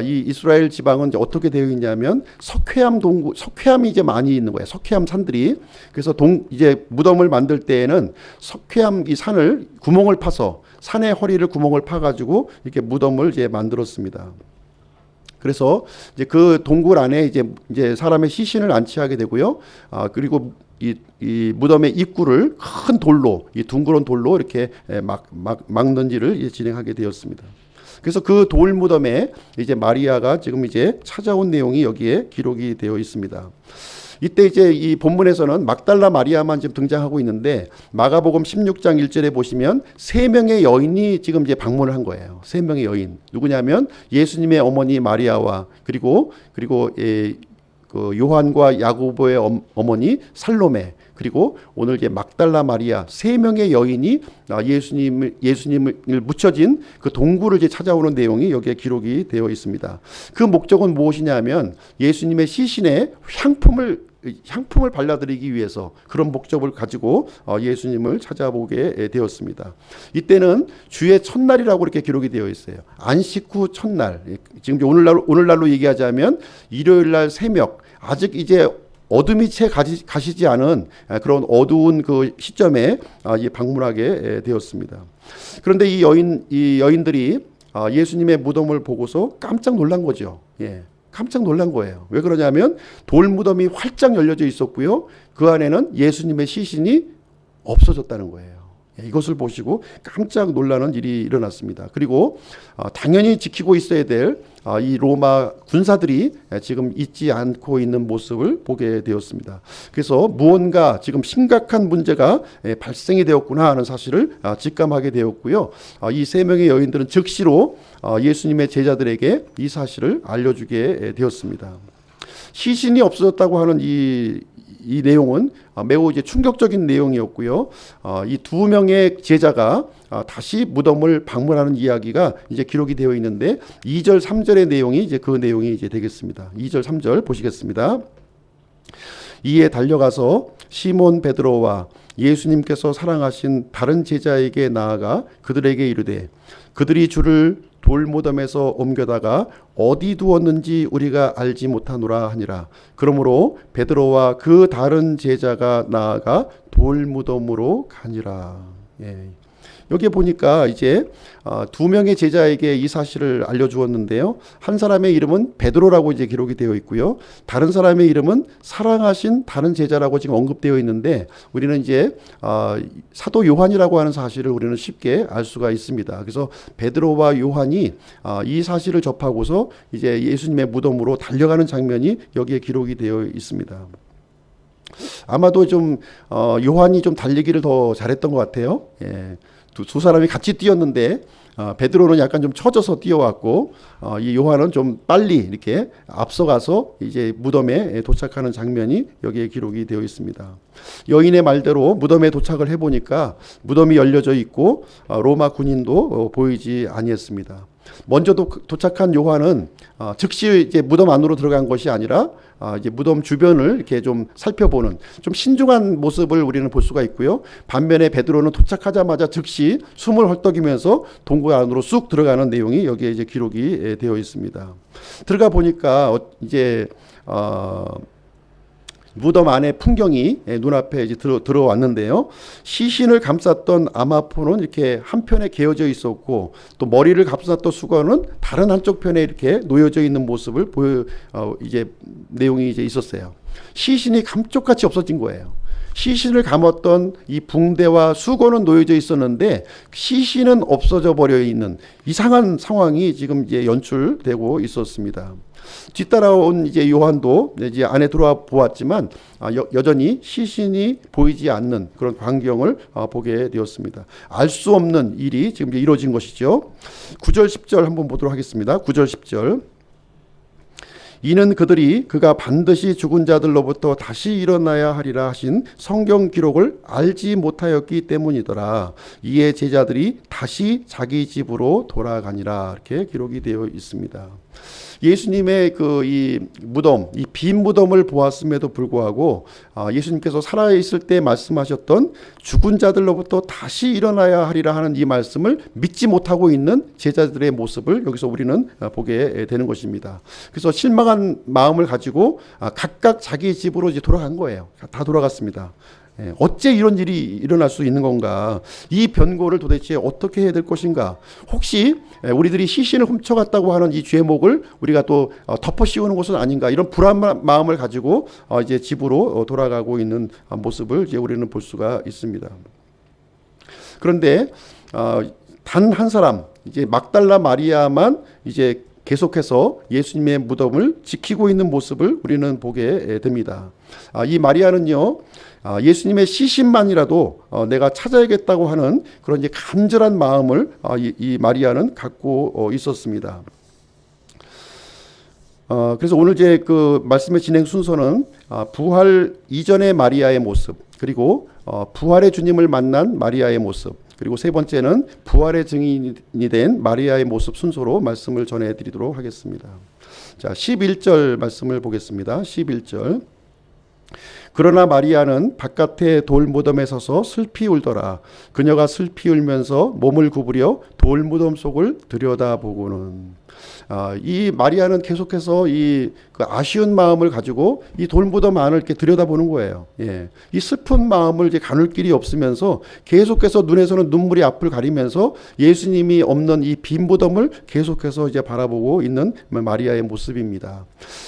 이 이스라엘 지방은 이제 어떻게 되어 있냐면 석회암이 이제 많이 있는 거예요. 석회암 산들이. 그래서 이제 무덤을 만들 때에는 석회암 이 산을 구멍을 파서 산의 허리를 구멍을 파가지고 이렇게 무덤을 이제 만들었습니다. 그래서 이제 그 동굴 안에 이제 사람의 시신을 안치하게 되고요. 그리고 이 무덤의 입구를 큰 돌로, 이 둥그런 돌로 이렇게 막는 일을 진행하게 되었습니다. 그래서 그 돌 무덤에 이제 마리아가 지금 이제 찾아온 내용이 여기에 기록이 되어 있습니다. 이때 이제 이 본문에서는 막달라 마리아만 지금 등장하고 있는데 마가복음 16장 1절에 보시면 세 명의 여인이 지금 이제 방문을 한 거예요. 세 명의 여인. 누구냐면 예수님의 어머니 마리아와 그리고 그 요한과 야고보의 어머니 살로메 그리고 오늘 이제 막달라 마리아 세 명의 여인이 예수님을 묻혀진 그 동굴을 이제 찾아오는 내용이 여기에 기록이 되어 있습니다. 그 목적은 무엇이냐면 예수님의 시신에 향품을 발라드리기 위해서 그런 목적을 가지고 예수님을 찾아보게 되었습니다. 이때는 주의 첫날이라고 이렇게 기록이 되어 있어요. 안식 후 첫날. 지금 오늘날로 얘기하자면 일요일 날 새벽. 아직 이제 어둠이 채 가시지 않은 그런 어두운 그 시점에 방문하게 되었습니다. 그런데 이 여인들이 예수님의 무덤을 보고서 깜짝 놀란 거죠. 예. 깜짝 놀란 거예요. 왜 그러냐면 돌 무덤이 활짝 열려져 있었고요. 그 안에는 예수님의 시신이 없어졌다는 거예요. 이것을 보시고 깜짝 놀라는 일이 일어났습니다. 그리고 당연히 지키고 있어야 될 이 로마 군사들이 지금 잊지 않고 있는 모습을 보게 되었습니다. 그래서 무언가 지금 심각한 문제가 발생이 되었구나 하는 사실을 직감하게 되었고요. 이 세 명의 여인들은 즉시로 예수님의 제자들에게 이 사실을 알려주게 되었습니다. 시신이 없어졌다고 하는 이 내용은 매우 이제 충격적인 내용이었고요. 이 두 명의 제자가 다시 무덤을 방문하는 이야기가 이제 기록이 되어 있는데 2절, 3절의 내용이 이제 그 내용이 이제 되겠습니다. 2절, 3절 보시겠습니다. 이에 달려가서 시몬 베드로와 예수님께서 사랑하신 다른 제자에게 나아가 그들에게 이르되 그들이 주를 돌무덤에서 옮겨다가 어디 두었는지 우리가 알지 못하노라 하니라. 그러므로 베드로와 그 다른 제자가 나아가 돌무덤으로 가니라. 여기 보니까 이제 두 명의 제자에게 이 사실을 알려주었는데요. 한 사람의 이름은 베드로라고 이제 기록이 되어 있고요. 다른 사람의 이름은 사랑하신 다른 제자라고 지금 언급되어 있는데 우리는 이제 사도 요한이라고 하는 사실을 우리는 쉽게 알 수가 있습니다. 그래서 베드로와 요한이 이 사실을 접하고서 이제 예수님의 무덤으로 달려가는 장면이 여기에 기록이 되어 있습니다. 아마도 좀 요한이 좀 달리기를 더 잘했던 것 같아요. 두 사람이 같이 뛰었는데 베드로는 약간 좀 처져서 뛰어왔고 이 요한은 좀 빨리 이렇게 앞서가서 이제 무덤에 도착하는 장면이 여기에 기록이 되어 있습니다. 여인의 말대로 무덤에 도착을 해보니까 무덤이 열려져 있고 로마 군인도 보이지 아니했습니다. 먼저 도착한 요한은 즉시 이제 무덤 안으로 들어간 것이 아니라 이제 무덤 주변을 이렇게 좀 살펴보는 좀 신중한 모습을 우리는 볼 수가 있고요. 반면에 베드로는 도착하자마자 즉시 숨을 헐떡이면서 동굴 안으로 쑥 들어가는 내용이 여기에 이제 기록이 되어 있습니다. 들어가 보니까 이제 무덤 안의 풍경이 눈앞에 이제 들어왔는데요. 시신을 감쌌던 아마포는 이렇게 한편에 개어져 있었고 또 머리를 감쌌던 수건은 다른 한쪽 편에 이렇게 놓여져 있는 모습을 이제 내용이 이제 있었어요. 시신이 감쪽같이 없어진 거예요. 시신을 감았던 이 붕대와 수건은 놓여져 있었는데 시신은 없어져 버려 있는 이상한 상황이 지금 이제 연출되고 있었습니다. 뒤따라온 이제 요한도 이제 안에 들어와 보았지만 여전히 시신이 보이지 않는 그런 광경을 보게 되었습니다. 알 수 없는 일이 지금 이루어진 것이죠. 9절 10절 한번 보도록 하겠습니다. 9절 10절. 이는 그가 반드시 죽은 자들로부터 다시 일어나야 하리라 하신 성경 기록을 알지 못하였기 때문이더라. 이에 제자들이 다시 자기 집으로 돌아가니라. 이렇게 기록이 되어 있습니다. 예수님의 이 무덤, 이 빈 무덤을 보았음에도 불구하고 예수님께서 살아있을 때 말씀하셨던 죽은 자들로부터 다시 일어나야 하리라 하는 이 말씀을 믿지 못하고 있는 제자들의 모습을 여기서 우리는 보게 되는 것입니다. 그래서 실망한 마음을 가지고 각각 자기 집으로 이제 돌아간 거예요. 다 돌아갔습니다. 어째 이런 일이 일어날 수 있는 건가? 이 변고를 도대체 어떻게 해야 될 것인가? 혹시 우리들이 시신을 훔쳐갔다고 하는 이 죄목을 우리가 또 덮어 씌우는 것은 아닌가? 이런 불안한 마음을 가지고 이제 집으로 돌아가고 있는 모습을 이제 우리는 볼 수가 있습니다. 그런데 단 한 사람, 이제 막달라 마리아만 이제 계속해서 예수님의 무덤을 지키고 있는 모습을 우리는 보게 됩니다. 이 마리아는요, 예수님의 시신만이라도 내가 찾아야겠다고 하는 그런 이제 간절한 마음을 이 마리아는 갖고 있었습니다. 그래서 오늘 이제 그 말씀의 진행 순서는 부활 이전의 마리아의 모습, 그리고 부활의 주님을 만난 마리아의 모습, 그리고 세 번째는 부활의 증인이 된 마리아의 모습 순서로 말씀을 전해드리도록 하겠습니다. 자, 11절 말씀을 보겠습니다. 11절. 그러나 마리아는 바깥에 돌무덤에 서서 슬피 울더라. 그녀가 슬피 울면서 몸을 구부려 돌무덤 속을 들여다보고는. 이 마리아는 계속해서 그 아쉬운 마음을 가지고 이 돌무덤 안을 이렇게 들여다보는 거예요. 이 슬픈 마음을 이제 가눌 길이 없으면서 계속해서 눈에서는 눈물이 앞을 가리면서 예수님이 없는 이 빈 무덤을 계속해서 이제 바라보고 있는 마리아의 모습입니다.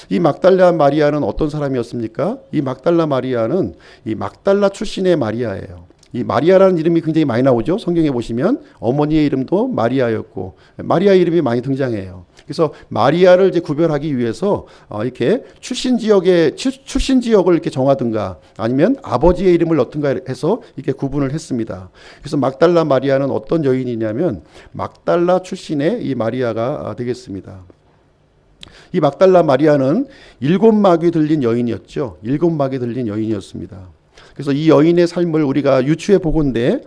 이 막달라 마리아는 어떤 사람이었습니까? 이 막달라 마리아는 이 막달라 출신의 마리아예요. 이 마리아라는 이름이 굉장히 많이 나오죠. 성경에 보시면 어머니의 이름도 마리아였고 마리아 이름이 많이 등장해요. 그래서 마리아를 이제 구별하기 위해서 이렇게 출신 지역을 이렇게 정하든가 아니면 아버지의 이름을 넣든가 해서 이렇게 구분을 했습니다. 그래서 막달라 마리아는 어떤 여인이냐면 막달라 출신의 이 마리아가 되겠습니다. 이 막달라 마리아는 7막이 들린 여인이었죠. 7막이 들린 여인이었습니다. 그래서 이 여인의 삶을 우리가 유추해 보건대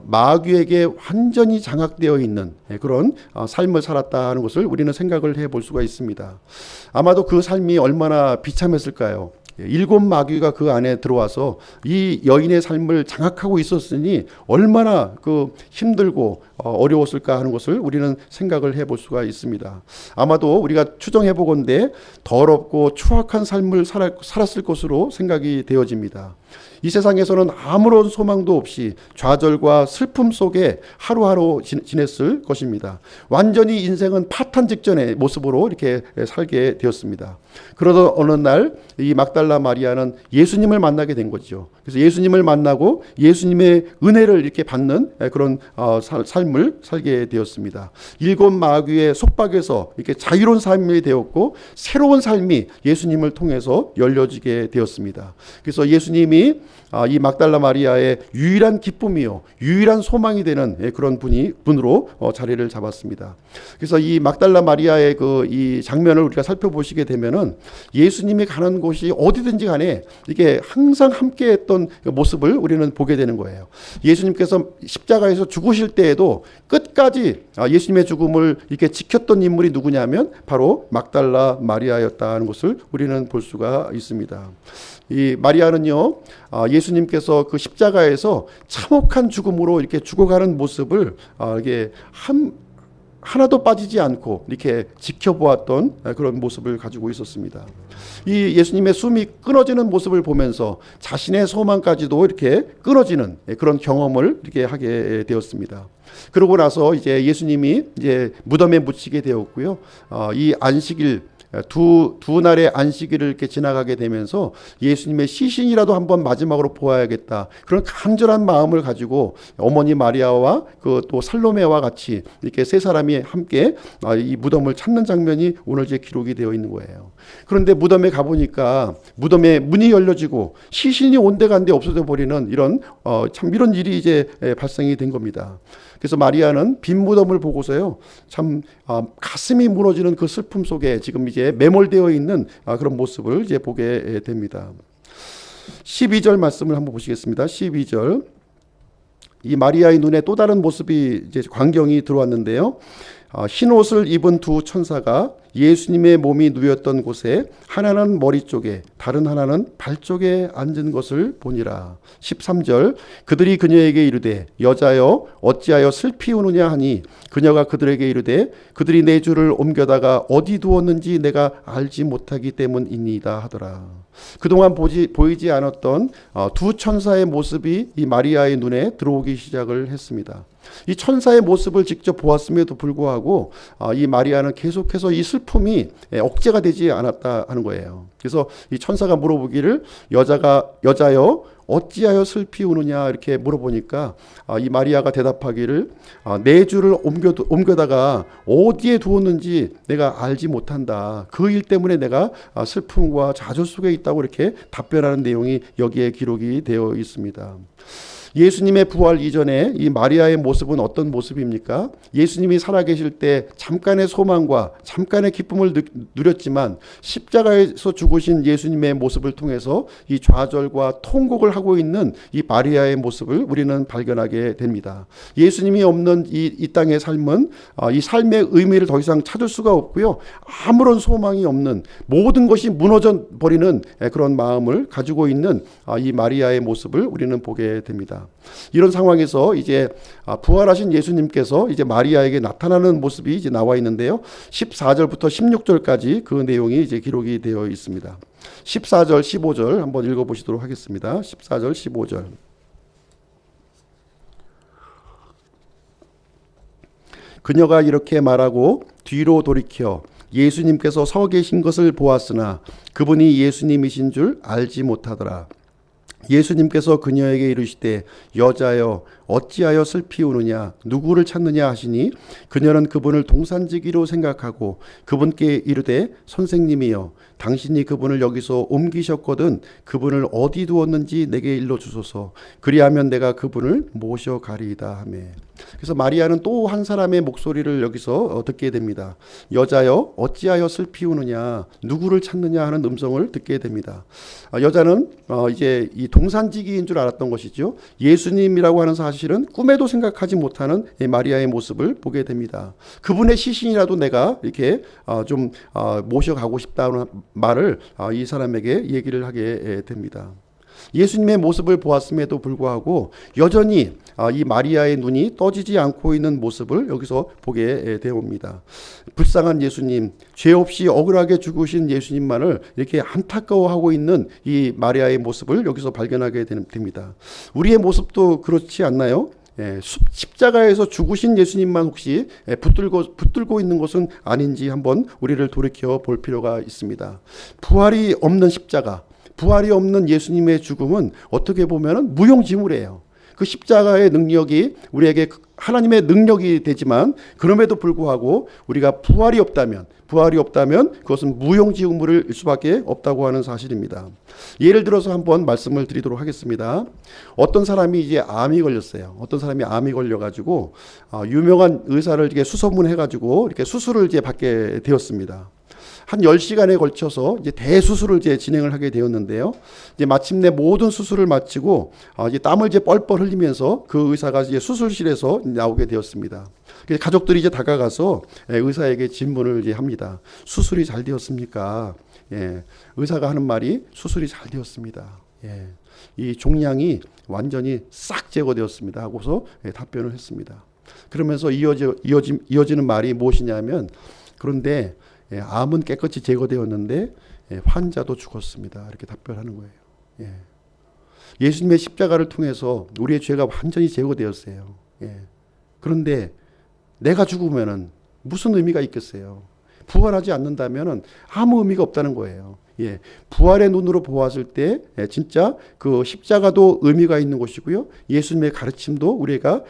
마귀에게 완전히 장악되어 있는 그런 삶을 살았다 하는 것을 우리는 생각을 해볼 수가 있습니다. 아마도 그 삶이 얼마나 비참했을까요? 7마귀가 그 안에 들어와서 이 여인의 삶을 장악하고 있었으니 얼마나 그 힘들고 어려웠을까 하는 것을 우리는 생각을 해볼 수가 있습니다. 아마도 우리가 추정해 보건대 더럽고 추악한 삶을 살았을 것으로 생각이 되어집니다. 이 세상에서는 아무런 소망도 없이 좌절과 슬픔 속에 하루하루 지냈을 것입니다. 완전히 인생은 파탄 직전의 모습으로 이렇게 살게 되었습니다. 그러던 어느 날 이 막달라 마리아는 예수님을 만나게 된 거죠. 그래서 예수님을 만나고 예수님의 은혜를 이렇게 받는 그런 삶을 살게 되었습니다. 7마귀의 속박에서 이렇게 자유로운 삶이 되었고 새로운 삶이 예수님을 통해서 열려지게 되었습니다. 그래서 예수님이 이 막달라 마리아의 유일한 기쁨이요 유일한 소망이 되는 그런 분으로 자리를 잡았습니다. 그래서 이 막달라 마리아의 이 장면을 우리가 살펴보시게 되면은 예수님이 가는 곳이 어디든지 간에 이게 항상 함께했던 모습을 우리는 보게 되는 거예요. 예수님께서 십자가에서 죽으실 때에도 끝까지 예수님의 죽음을 이렇게 지켰던 인물이 누구냐면 바로 막달라 마리아였다는 것을 우리는 볼 수가 있습니다. 이 마리아는요, 예수님께서 그 십자가에서 참혹한 죽음으로 이렇게 죽어가는 모습을 이게 하나도 빠지지 않고 이렇게 지켜보았던 그런 모습을 가지고 있었습니다. 이 예수님의 숨이 끊어지는 모습을 보면서 자신의 소망까지도 이렇게 끊어지는 그런 경험을 이렇게 하게 되었습니다. 그러고 나서 이제 예수님이 이제 무덤에 묻히게 되었고요. 이 안식일 두 날의 안식일을 이렇게 지나가게 되면서 예수님의 시신이라도 한번 마지막으로 보아야겠다. 그런 간절한 마음을 가지고 어머니 마리아와 그 또 살로메와 같이 이렇게 세 사람이 함께 이 무덤을 찾는 장면이 오늘 제 기록이 되어 있는 거예요. 그런데 무덤에 가보니까 무덤에 문이 열려지고 시신이 온데간데 없어져 버리는 이런 일이 이제 발생이 된 겁니다. 그래서 마리아는 빈 무덤을 보고서요, 참 가슴이 무너지는 그 슬픔 속에 지금 이제 매몰되어 있는 그런 모습을 이제 보게 됩니다. 12절 말씀을 한번 보시겠습니다. 12절. 이 마리아의 눈에 또 다른 모습이 이제 광경이 들어왔는데요. 흰 옷을 입은 두 천사가 예수님의 몸이 누였던 곳에 하나는 머리 쪽에 다른 하나는 발 쪽에 앉은 것을 보니라. 13절. 그들이 그녀에게 이르되 여자여 어찌하여 슬피 우느냐 하니 그녀가 그들에게 이르되 그들이 내 주를 옮겨다가 어디 두었는지 내가 알지 못하기 때문이니이다 하더라. 그동안 보이지 않았던 두 천사의 모습이 이 마리아의 눈에 들어오기 시작을 했습니다. 이 천사의 모습을 직접 보았음에도 불구하고 이 마리아는 계속해서 이 슬픔이 억제가 되지 않았다 하는 거예요. 그래서 이 천사가 물어보기를 여자여 어찌하여 슬피 우느냐 이렇게 물어보니까 이 마리아가 대답하기를 내 주를 옮겨다가 어디에 두었는지 내가 알지 못한다. 그 일 때문에 내가 슬픔과 좌절 속에 있다고 이렇게 답변하는 내용이 여기에 기록이 되어 있습니다. 예수님의 부활 이전에 이 마리아의 모습은 어떤 모습입니까? 예수님이 살아계실 때 잠깐의 소망과 잠깐의 기쁨을 누렸지만 십자가에서 죽으신 예수님의 모습을 통해서 이 좌절과 통곡을 하고 있는 이 마리아의 모습을 우리는 발견하게 됩니다. 예수님이 없는 이 땅의 삶은 이 삶의 의미를 더 이상 찾을 수가 없고요. 아무런 소망이 없는 모든 것이 무너져 버리는 그런 마음을 가지고 있는 이 마리아의 모습을 우리는 보게 됩니다. 이런 상황에서 이제 부활하신 예수님께서 이제 마리아에게 나타나는 모습이 이제 나와 있는데요. 14절부터 16절까지 그 내용이 이제 기록이 되어 있습니다. 14절, 15절 한번 읽어보시도록 하겠습니다. 14절, 15절. 그녀가 이렇게 말하고 뒤로 돌이켜 예수님께서 서 계신 것을 보았으나 그분이 예수님이신 줄 알지 못하더라. 예수님께서 그녀에게 이르시되 여자여 어찌하여 슬피 우느냐 누구를 찾느냐 하시니 그녀는 그분을 동산지기로 생각하고 그분께 이르되 선생님이여 당신이 그분을 여기서 옮기셨거든 그분을 어디 두었는지 내게 일러 주소서 그리하면 내가 그분을 모셔가리이다 하매. 그래서 마리아는 또 한 사람의 목소리를 여기서 듣게 됩니다. 여자여 어찌하여 슬피 우느냐 누구를 찾느냐 하는 음성을 듣게 됩니다. 여자는 이제 이 동산지기인 줄 알았던 것이죠. 예수님이라고 하는 사실은 꿈에도 생각하지 못하는 마리아의 모습을 보게 됩니다. 그분의 시신이라도 내가 이렇게 좀 모셔가고 싶다는 말을 이 사람에게 얘기를 하게 됩니다. 예수님의 모습을 보았음에도 불구하고 여전히 이 마리아의 눈이 떠지지 않고 있는 모습을 여기서 보게 되옵니다. 불쌍한 예수님, 죄 없이 억울하게 죽으신 예수님만을 이렇게 안타까워하고 있는 이 마리아의 모습을 여기서 발견하게 됩니다. 우리의 모습도 그렇지 않나요? 십자가에서 죽으신 예수님만 혹시 붙들고 있는 것은 아닌지 한번 우리를 돌이켜 볼 필요가 있습니다. 부활이 없는 십자가, 부활이 없는 예수님의 죽음은 어떻게 보면 무용지물이에요. 그 십자가의 능력이 우리에게 하나님의 능력이 되지만 그럼에도 불구하고 우리가 부활이 없다면 그것은 무용지물일 수밖에 없다고 하는 사실입니다. 예를 들어서 한번 말씀을 드리도록 하겠습니다. 어떤 사람이 이제 암이 걸렸어요. 어떤 사람이 암이 걸려가지고 유명한 의사를 이렇게 수소문해가지고 이렇게 수술을 이제 받게 되었습니다. 한 10시간에 걸쳐서 이제 대수술을 이제 진행을 하게 되었는데요. 이제 마침내 모든 수술을 마치고 이제 땀을 이제 뻘뻘 흘리면서 그 의사가 이제 수술실에서 나오게 되었습니다. 그래서 가족들이 이제 다가가서 의사에게 질문을 이제 합니다. 수술이 잘 되었습니까? 예. 의사가 하는 말이 수술이 잘 되었습니다. 예. 이 종양이 완전히 싹 제거되었습니다. 하고서 답변을 했습니다. 그러면서 이어지는 말이 무엇이냐면 그런데 암은 깨끗이 제거되었는데 환자도 죽었습니다. 이렇게 답변하는 거예요. 예수님의 십자가를 통해서 우리의 죄가 완전히 제거되었어요. 그런데 내가 죽으면은 무슨 의미가 있겠어요? 부활하지 않는다면은 아무 의미가 없다는 거예요. 부활의 눈으로 보았을 때 진짜 그 십자가도 의미가 있는 것이고요. 예수님의 가르침도 우리가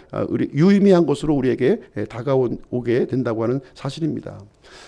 유의미한 것으로 우리에게 다가오게 된다고 하는 사실입니다.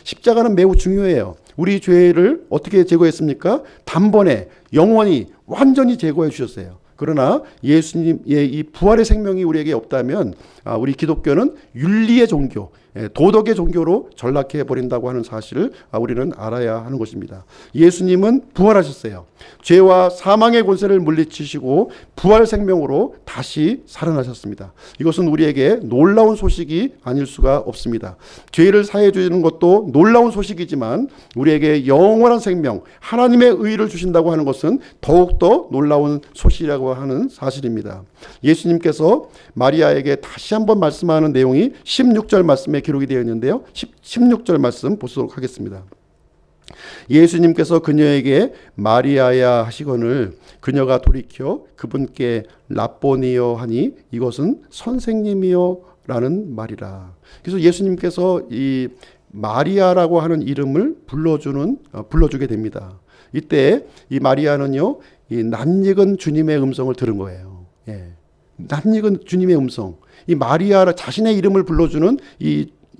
십자가는 매우 중요해요. 우리 죄를 어떻게 제거했습니까? 단번에 영원히 완전히 제거해 주셨어요. 그러나 예수님의 이 부활의 생명이 우리에게 없다면 우리 기독교는 윤리의 종교, 도덕의 종교로 전락해 버린다고 하는 사실을 우리는 알아야 하는 것입니다. 예수님은 부활하셨어요. 죄와 사망의 권세를 물리치시고 부활 생명으로 다시 살아나셨습니다. 이것은 우리에게 놀라운 소식이 아닐 수가 없습니다. 죄를 사해 주는 것도 놀라운 소식이지만 우리에게 영원한 생명, 하나님의 의를 주신다고 하는 것은 더욱더 놀라운 소식이라고 하는 사실입니다. 예수님께서 마리아에게 다시 한번 말씀하는 내용이 16절 말씀에 기록이 되어 있는데요. 16절 말씀 보도록 하겠습니다. 예수님께서 그녀에게 마리아야 하시거늘 그녀가 돌이켜 그분께 라보니여 하니 이것은 선생님이여 라는 말이라. 그래서 예수님께서 이 마리아라고 하는 이름을 불러주게 됩니다. 이때 이 마리아는요, 이 낯익은 주님의 음성을 들은 거예요. 낯익은 주님의 음성. 이 마리아 자신의 이름을 불러주는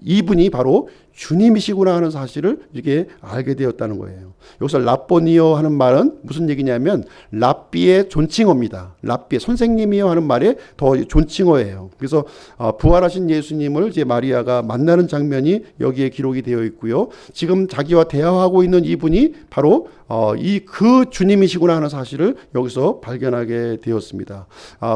이분이 바로 주님이시구나 하는 사실을 이렇게 알게 되었다는 거예요. 여기서 라보니어 하는 말은 무슨 얘기냐면 랍비의 존칭어입니다. 랍비 선생님이요 하는 말의 더 존칭어예요. 그래서 부활하신 예수님을 이제 마리아가 만나는 장면이 여기에 기록이 되어 있고요. 지금 자기와 대화하고 있는 이분이 바로 그 주님이시구나 하는 사실을 여기서 발견하게 되었습니다.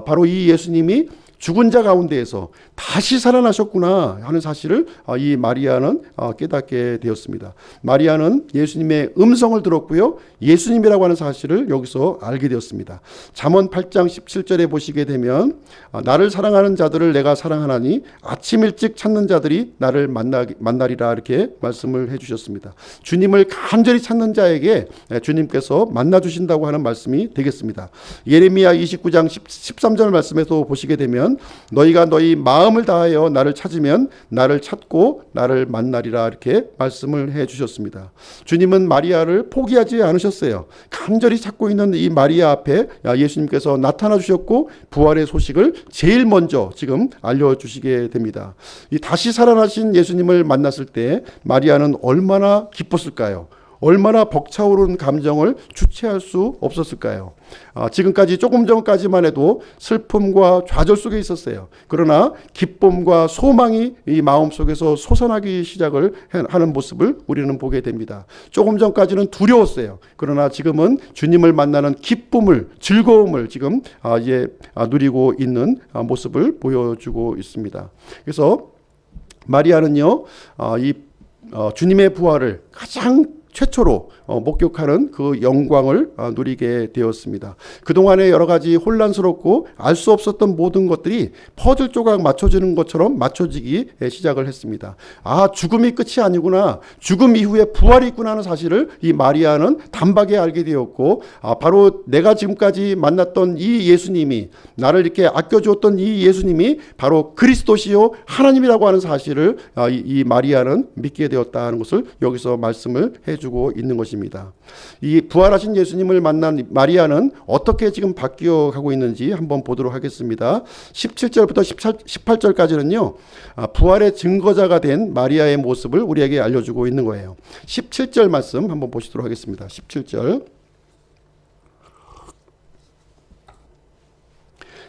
바로 이 예수님이 죽은 자 가운데에서 다시 살아나셨구나 하는 사실을 이 마리아는 깨닫게 되었습니다. 마리아는 예수님의 음성을 들었고요. 예수님이라고 하는 사실을 여기서 알게 되었습니다. 잠언 8장 17절에 보시게 되면 나를 사랑하는 자들을 내가 사랑하나니 아침 일찍 찾는 자들이 나를 만나리라 이렇게 말씀을 해주셨습니다. 주님을 간절히 찾는 자에게 주님께서 만나주신다고 하는 말씀이 되겠습니다. 예레미야 29장 13절 말씀에서 보시게 되면 너희가 너희 마음을 다하여 나를 찾으면 나를 찾고 나를 만나리라 날이라 이렇게 말씀을 해 주셨습니다. 주님은 마리아를 포기하지 않으셨어요. 간절히 찾고 있는 이 마리아 앞에 예수님께서 나타나 주셨고 부활의 소식을 제일 먼저 지금 알려주시게 됩니다. 이 다시 살아나신 예수님을 만났을 때 마리아는 얼마나 기뻤을까요? 얼마나 벅차오른 감정을 주체할 수 없었을까요? 지금까지 조금 전까지만 해도 슬픔과 좌절 속에 있었어요. 그러나 기쁨과 소망이 이 마음속에서 솟아나기 시작을 하는 모습을 우리는 보게 됩니다. 조금 전까지는 두려웠어요. 그러나 지금은 주님을 만나는 기쁨을, 즐거움을 지금 이제 누리고 있는 모습을 보여주고 있습니다. 그래서 마리아는요, 주님의 부활을 가장 최초로 목격하는 그 영광을 누리게 되었습니다. 그동안에 여러 가지 혼란스럽고 알 수 없었던 모든 것들이 퍼즐 조각 맞춰지는 것처럼 맞춰지기 시작을 했습니다. 죽음이 끝이 아니구나, 죽음 이후에 부활이 있구나 하는 사실을 이 마리아는 단박에 알게 되었고, 바로 내가 지금까지 만났던 이 예수님이, 나를 이렇게 아껴주었던 이 예수님이 바로 그리스도시요 하나님이라고 하는 사실을 이 마리아는 믿게 되었다는 것을 여기서 말씀을 해주고 있는 것입니다. 이 부활하신 예수님을 만난 마리아는 어떻게 지금 바뀌어 가고 있는지 한번 보도록 하겠습니다. 17절부터 18절까지는요, 부활의 증거자가 된 마리아의 모습을 우리에게 알려주고 있는 거예요. 17절 말씀 한번 보시도록 하겠습니다. 17절.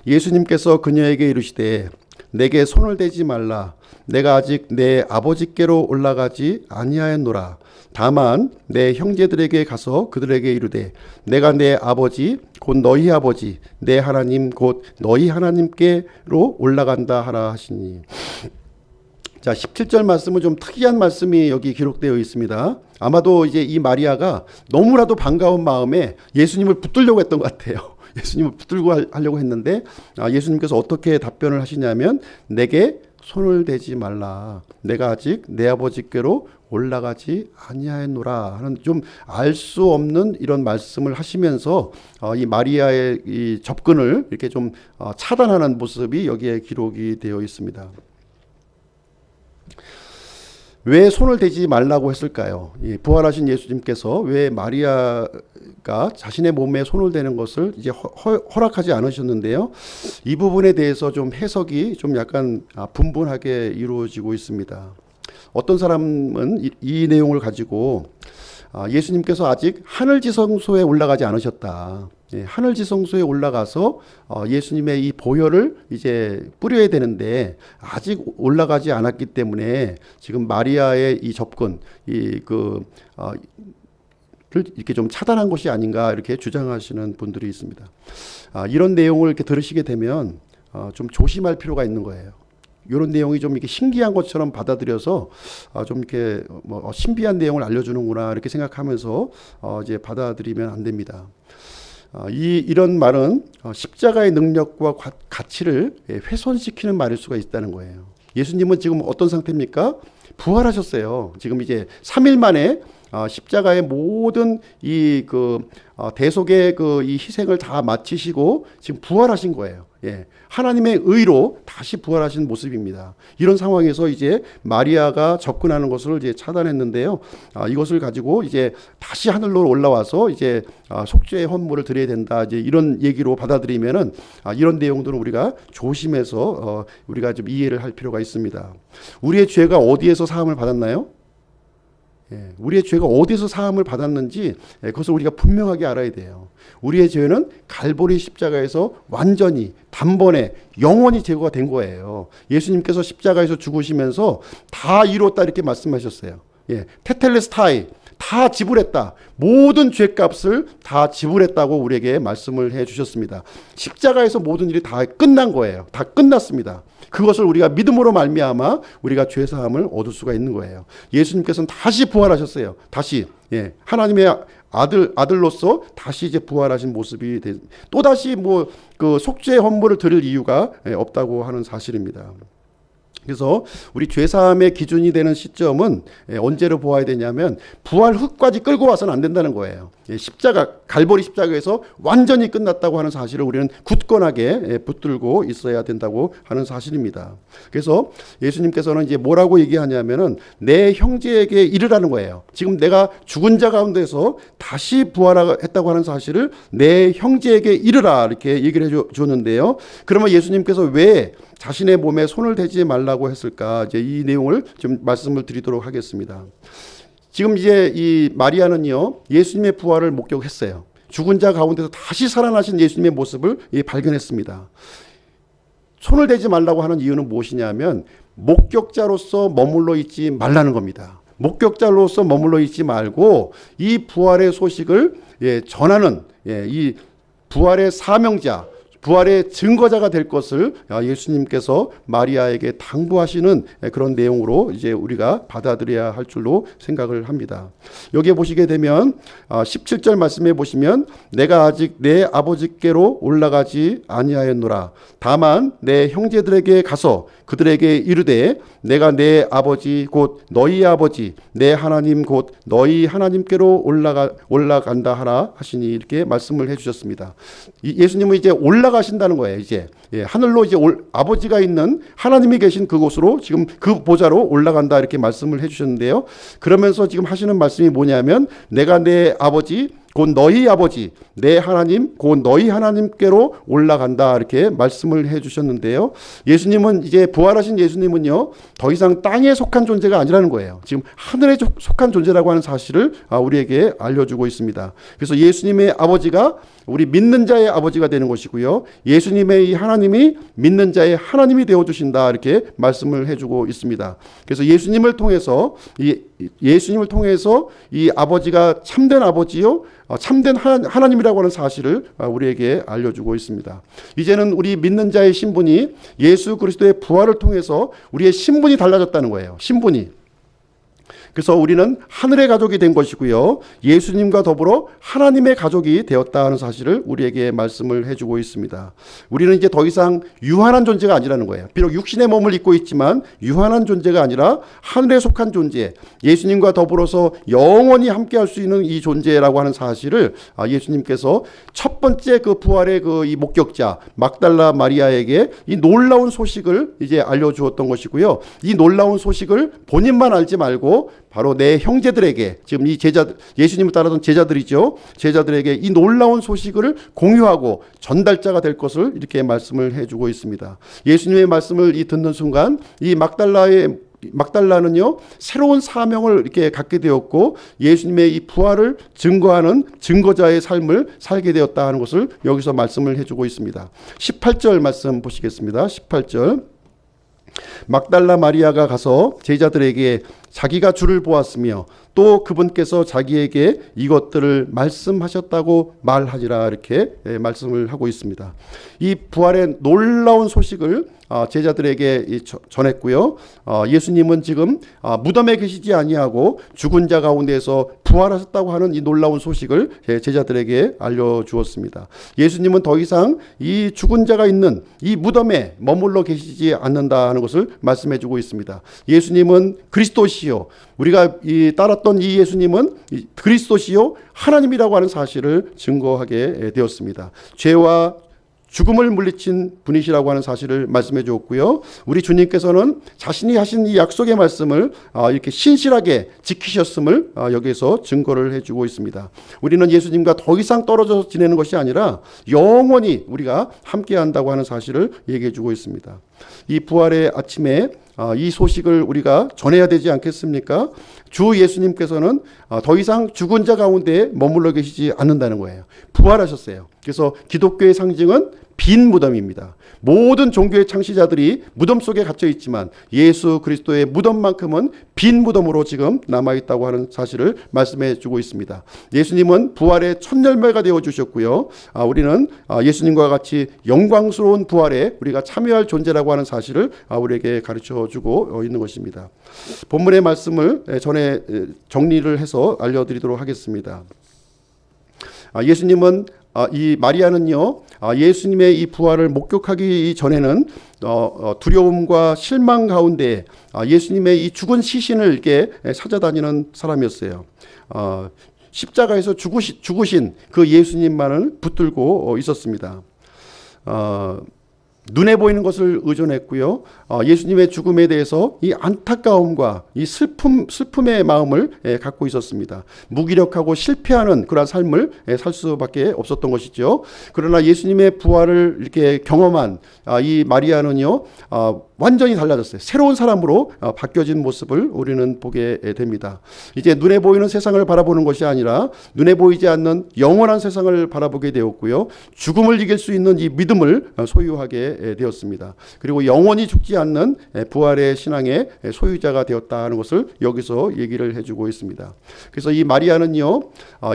예수님께서 그녀에게 이르시되 내게 손을 대지 말라. 내가 아직 내 아버지께로 올라가지 아니하였노라. 다만 내 형제들에게 가서 그들에게 이르되 내가 내 아버지 곧 너희 아버지 내 하나님 곧 너희 하나님께로 올라간다 하라 하시니. 자, 17절 말씀은 좀 특이한 말씀이 여기 기록되어 있습니다. 아마도 이제 이 마리아가 너무나도 반가운 마음에 예수님을 붙들려고 했던 것 같아요. 예수님을 붙들고 하려고 했는데 예수님께서 어떻게 답변을 하시냐면 내게 손을 대지 말라. 내가 아직 내 아버지께로 올라가지 아니하였노라 하는 좀 알 수 없는 이런 말씀을 하시면서 이 마리아의 이 접근을 이렇게 좀 차단하는 모습이 여기에 기록이 되어 있습니다. 왜 손을 대지 말라고 했을까요? 부활하신 예수님께서 왜 마리아가 자신의 몸에 손을 대는 것을 이제 허락하지 않으셨는데요. 이 부분에 대해서 좀 해석이 좀 약간 분분하게 이루어지고 있습니다. 어떤 사람은 이 내용을 가지고 예수님께서 아직 하늘지성소에 올라가지 않으셨다. 하늘지성소에 올라가서 예수님의 이 보혈을 이제 뿌려야 되는데 아직 올라가지 않았기 때문에 지금 마리아의 이 접근, 이렇게 좀 차단한 것이 아닌가 이렇게 주장하시는 분들이 있습니다. 이런 내용을 이렇게 들으시게 되면 좀 조심할 필요가 있는 거예요. 이런 내용이 좀 이렇게 신기한 것처럼 받아들여서 좀 이렇게 신비한 내용을 알려주는구나 이렇게 생각하면서 이제 받아들이면 안 됩니다. 이런 말은 십자가의 능력과 가치를 훼손시키는 말일 수가 있다는 거예요. 예수님은 지금 어떤 상태입니까? 부활하셨어요. 지금 이제 3일 만에 십자가의 모든 대속의 이 희생을 다 마치시고 지금 부활하신 거예요. 하나님의 의로 다시 부활하신 모습입니다. 이런 상황에서 이제 마리아가 접근하는 것을 이제 차단했는데요. 이것을 가지고 이제 다시 하늘로 올라와서 이제 속죄의 헌물을 드려야 된다. 이제 이런 얘기로 받아들이면은 이런 내용들은 우리가 조심해서 우리가 좀 이해를 할 필요가 있습니다. 우리의 죄가 어디에서 사함을 받았나요? 우리의 죄가 어디서 사함을 받았는지 그것을 우리가 분명하게 알아야 돼요. 우리의 죄는 갈보리 십자가에서 완전히 단번에 영원히 제거가 된 거예요. 예수님께서 십자가에서 죽으시면서 다 이뤘다 이렇게 말씀하셨어요. 테텔레스타이 다 지불했다. 모든 죄값을 다 지불했다고 우리에게 말씀을 해 주셨습니다. 십자가에서 모든 일이 다 끝난 거예요. 다 끝났습니다. 그것을 우리가 믿음으로 말미암아 우리가 죄사함을 얻을 수가 있는 거예요. 예수님께서는 다시 부활하셨어요. 다시 하나님의 아들로서 다시 이제 부활하신 모습이 또 다시 그 속죄 헌물을 드릴 이유가 없다고 하는 사실입니다. 그래서 우리 죄사함의 기준이 되는 시점은 언제로 보아야 되냐면 부활 후까지 끌고 와서는 안 된다는 거예요. 십자가, 갈보리 십자가에서 완전히 끝났다고 하는 사실을 우리는 굳건하게 붙들고 있어야 된다고 하는 사실입니다. 그래서 예수님께서는 이제 뭐라고 얘기하냐면은 내 형제에게 이르라는 거예요. 지금 내가 죽은 자 가운데서 다시 부활했다고 하는 사실을 내 형제에게 이르라 이렇게 얘기를 해줬는데요. 그러면 예수님께서 왜 자신의 몸에 손을 대지 말라고 했을까? 이제 이 내용을 좀 말씀을 드리도록 하겠습니다. 지금 이제 이 마리아는요, 예수님의 부활을 목격했어요. 죽은 자 가운데서 다시 살아나신 예수님의 모습을 발견했습니다. 손을 대지 말라고 하는 이유는 무엇이냐면 목격자로서 머물러 있지 말라는 겁니다. 목격자로서 머물러 있지 말고 이 부활의 소식을 전하는 이 부활의 사명자, 부활의 증거자가 될 것을 예수님께서 마리아에게 당부하시는 그런 내용으로 이제 우리가 받아들여야 할 줄로 생각을 합니다. 여기에 보시게 되면 17절 말씀에 보시면 내가 아직 내 아버지께로 올라가지 아니하였노라. 다만 내 형제들에게 가서 그들에게 이르되 내가 내 아버지 곧 너희 아버지 내 하나님 곧 너희 하나님께로 올라간다 하라 하시니 이렇게 말씀을 해주셨습니다. 예수님은 이제 올라가신다는 거예요. 이제 하늘로 이제 아버지가 있는 하나님이 계신 그곳으로 지금 그 보좌로 올라간다 이렇게 말씀을 해주셨는데요. 그러면서 지금 하시는 말씀이 뭐냐면 내가 내 아버지 곧 너희 아버지 내 하나님 곧 너희 하나님께로 올라간다 이렇게 말씀을 해주셨는데요. 예수님은 이제 부활하신 예수님은요 더 이상 땅에 속한 존재가 아니라는 거예요. 지금 하늘에 속한 존재라고 하는 사실을 우리에게 알려주고 있습니다. 그래서 예수님의 아버지가 우리 믿는 자의 아버지가 되는 것이고요. 예수님의 이 하나님이 믿는 자의 하나님이 되어주신다 이렇게 말씀을 해주고 있습니다. 그래서 예수님을 통해서 이 아버지가 참된 아버지요 참된 하나님이라고 하는 사실을 우리에게 알려주고 있습니다. 이제는 우리 믿는 자의 신분이 예수 그리스도의 부활을 통해서 우리의 신분이 달라졌다는 거예요. 신분이. 그래서 우리는 하늘의 가족이 된 것이고요. 예수님과 더불어 하나님의 가족이 되었다 하는 사실을 우리에게 말씀을 해주고 있습니다. 우리는 이제 더 이상 유한한 존재가 아니라는 거예요. 비록 육신의 몸을 입고 있지만 유한한 존재가 아니라 하늘에 속한 존재, 예수님과 더불어서 영원히 함께할 수 있는 이 존재라고 하는 사실을 예수님께서 첫 번째 그 부활의 이 목격자 막달라 마리아에게 이 놀라운 소식을 이제 알려주었던 것이고요. 이 놀라운 소식을 본인만 알지 말고 바로 내 형제들에게 지금 이 예수님을 따르던 제자들이죠. 제자들에게 이 놀라운 소식을 공유하고 전달자가 될 것을 이렇게 말씀을 해주고 있습니다. 예수님의 말씀을 듣는 순간 이 막달라는요 새로운 사명을 이렇게 갖게 되었고 예수님의 이 부활을 증거하는 증거자의 삶을 살게 되었다 하는 것을 여기서 말씀을 해주고 있습니다. 18절 말씀 보시겠습니다. 18절 막달라 마리아가 가서 제자들에게 자기가 주를 보았으며 또 그분께서 자기에게 이것들을 말씀하셨다고 말하니라 이렇게 말씀을 하고 있습니다. 이 부활의 놀라운 소식을 제자들에게 전했고요. 예수님은 지금 무덤에 계시지 아니하고 죽은 자 가운데서 부활하셨다고 하는 이 놀라운 소식을 제자들에게 알려주었습니다. 예수님은 더 이상 이 죽은 자가 있는 이 무덤에 머물러 계시지 않는다 하는 것을 말씀해주고 있습니다. 예수님은 그리스도시요 우리가 따랐던 이 예수님은 그리스도시요 하나님이라고 하는 사실을 증거하게 되었습니다. 죄와 죽음을 물리친 분이시라고 하는 사실을 말씀해 주었고요. 우리 주님께서는 자신이 하신 이 약속의 말씀을 이렇게 신실하게 지키셨음을 여기서 증거를 해주고 있습니다. 우리는 예수님과 더 이상 떨어져서 지내는 것이 아니라 영원히 우리가 함께한다고 하는 사실을 얘기해 주고 있습니다. 이 부활의 아침에 이 소식을 우리가 전해야 되지 않겠습니까? 주 예수님께서는 더 이상 죽은 자 가운데 머물러 계시지 않는다는 거예요. 부활하셨어요. 그래서 기독교의 상징은 빈 무덤입니다. 모든 종교의 창시자들이 무덤 속에 갇혀 있지만 예수 그리스도의 무덤만큼은 빈 무덤으로 지금 남아있다고 하는 사실을 말씀해 주고 있습니다. 예수님은 부활의 첫 열매가 되어 주셨고요. 우리는 예수님과 같이 영광스러운 부활에 우리가 참여할 존재라고 하는 사실을 우리에게 가르쳐 주고 있는 것입니다. 본문의 말씀을 전에 정리를 해서 알려드리도록 하겠습니다. 예수님은 이 마리아는요, 예수님의 이 부활을 목격하기 전에는 두려움과 실망 가운데 예수님의 이 죽은 시신을 이렇게 찾아다니는 사람이었어요. 십자가에서 죽으신 그 예수님만을 붙들고 있었습니다. 눈에 보이는 것을 의존했고요. 예수님의 죽음에 대해서 이 안타까움과 이 슬픔의 마음을 갖고 있었습니다. 무기력하고 실패하는 그런 삶을 살 수밖에 없었던 것이죠. 그러나 예수님의 부활을 이렇게 경험한 이 마리아는요, 완전히 달라졌어요. 새로운 사람으로 바뀌어진 모습을 우리는 보게 됩니다. 이제 눈에 보이는 세상을 바라보는 것이 아니라 눈에 보이지 않는 영원한 세상을 바라보게 되었고요. 죽음을 이길 수 있는 이 믿음을 소유하게 되었습니다. 그리고 영원히 죽지 않는 부활의 신앙의 소유자가 되었다 하는 것을 여기서 얘기를 해주고 있습니다. 그래서 이 마리아는요,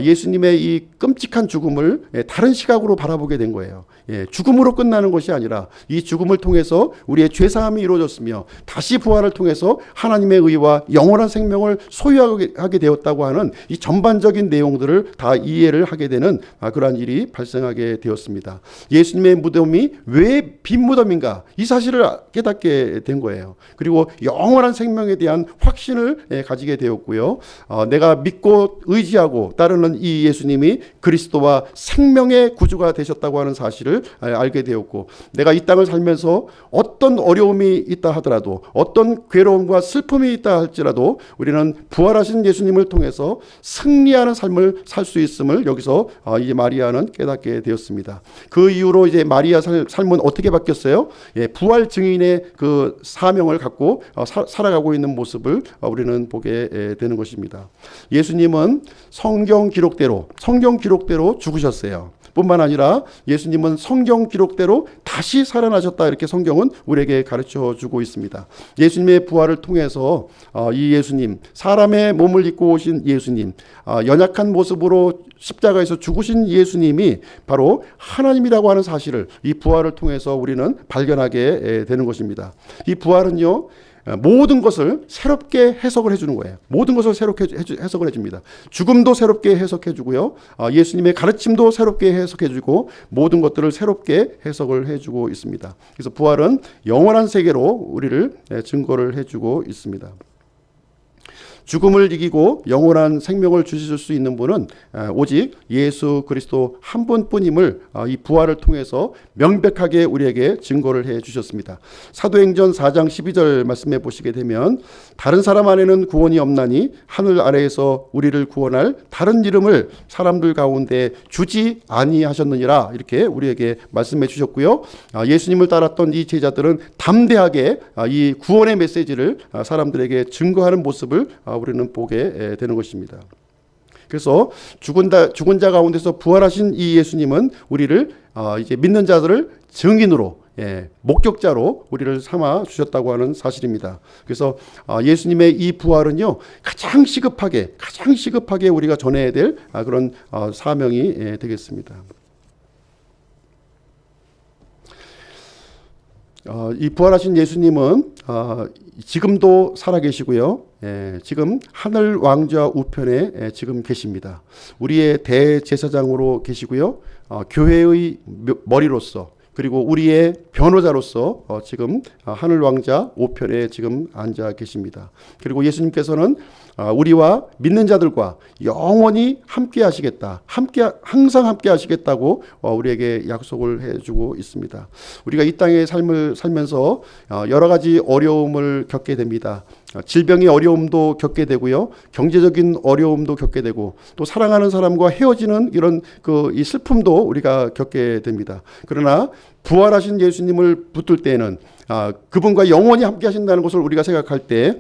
예수님의 이 끔찍한 죽음을 다른 시각으로 바라보게 된 거예요. 죽음으로 끝나는 것이 아니라 이 죽음을 통해서 우리의 죄사함이 이루어졌으며 다시 부활을 통해서 하나님의 의와 영원한 생명을 소유하게 되었다고 하는 이 전반적인 내용들을 다 이해를 하게 되는 그러한 일이 발생하게 되었습니다. 예수님의 무덤이 왜 빈 무덤인가, 이 사실을 깨닫게 된 거예요. 그리고 영원한 생명에 대한 확신을 가지게 되었고요. 내가 믿고 의지하고 따르는 이 예수님이 그리스도와 생명의 구주가 되셨다고 하는 사실을 알게 되었고, 내가 이 땅을 살면서 어떤 어려움이 있다 하더라도, 어떤 괴로움과 슬픔이 있다 할지라도 우리는 부활하신 예수님을 통해서 승리하는 삶을 살 수 있음을 여기서 이제 마리아는 깨닫게 되었습니다. 그 이후로 이제 마리아 삶은 어떻게 바뀌었어요? 부활 증인의 그 사명을 갖고 살아가고 있는 모습을 우리는 보게 되는 것입니다. 예수님은 성경 기록대로 죽으셨어요. 뿐만 아니라 예수님은 성경 기록대로 다시 살아나셨다, 이렇게 성경은 우리에게 가르쳐 주고 있습니다. 예수님의 부활을 통해서 이 예수님, 사람의 몸을 입고 오신 예수님, 연약한 모습으로 십자가에서 죽으신 예수님이 바로 하나님이라고 하는 사실을 이 부활을 통해서 우리는 발견하게 되는 것입니다. 이 부활은요, 모든 것을 새롭게 해석을 해주는 거예요. 모든 것을 새롭게 해석을 해줍니다. 죽음도 새롭게 해석해주고요. 예수님의 가르침도 새롭게 해석해주고 모든 것들을 새롭게 해석을 해주고 있습니다. 그래서 부활은 영원한 세계로 우리를 증거를 해주고 있습니다. 죽음을 이기고 영원한 생명을 주실 수 있는 분은 오직 예수 그리스도 한 분뿐임을 이 부활을 통해서 명백하게 우리에게 증거를 해 주셨습니다. 사도행전 4장 12절 말씀해 보시게 되면, 다른 사람 안에는 구원이 없나니 하늘 아래에서 우리를 구원할 다른 이름을 사람들 가운데 주지 아니하셨느니라, 이렇게 우리에게 말씀해 주셨고요. 예수님을 따랐던 이 제자들은 담대하게 이 구원의 메시지를 사람들에게 증거하는 모습을 우리는 보게 되는 것입니다. 그래서 죽은 자 가운데서 부활하신 이 예수님은 우리를 이제 믿는 자들을 증인으로, 목격자로 우리를 삼아 주셨다고 하는 사실입니다. 그래서 예수님의 이 부활은요, 가장 시급하게 우리가 전해야 될 그런 사명이 되겠습니다. 이 부활하신 예수님은 지금도 살아계시고요. 지금 하늘 왕좌 우편에 지금 계십니다. 우리의 대제사장으로 계시고요. 교회의 머리로서, 그리고 우리의 변호자로서 지금 하늘 왕자 우편에 지금 앉아 계십니다. 그리고 예수님께서는 우리와 믿는 자들과 영원히 함께 하시겠다, 항상 함께 하시겠다고 우리에게 약속을 해주고 있습니다. 우리가 이 땅의 삶을 살면서 여러 가지 어려움을 겪게 됩니다. 질병의 어려움도 겪게 되고요, 경제적인 어려움도 겪게 되고, 또 사랑하는 사람과 헤어지는 이런 이 슬픔도 우리가 겪게 됩니다. 그러나 부활하신 예수님을 붙들 때에는 그분과 영원히 함께 하신다는 것을 우리가 생각할 때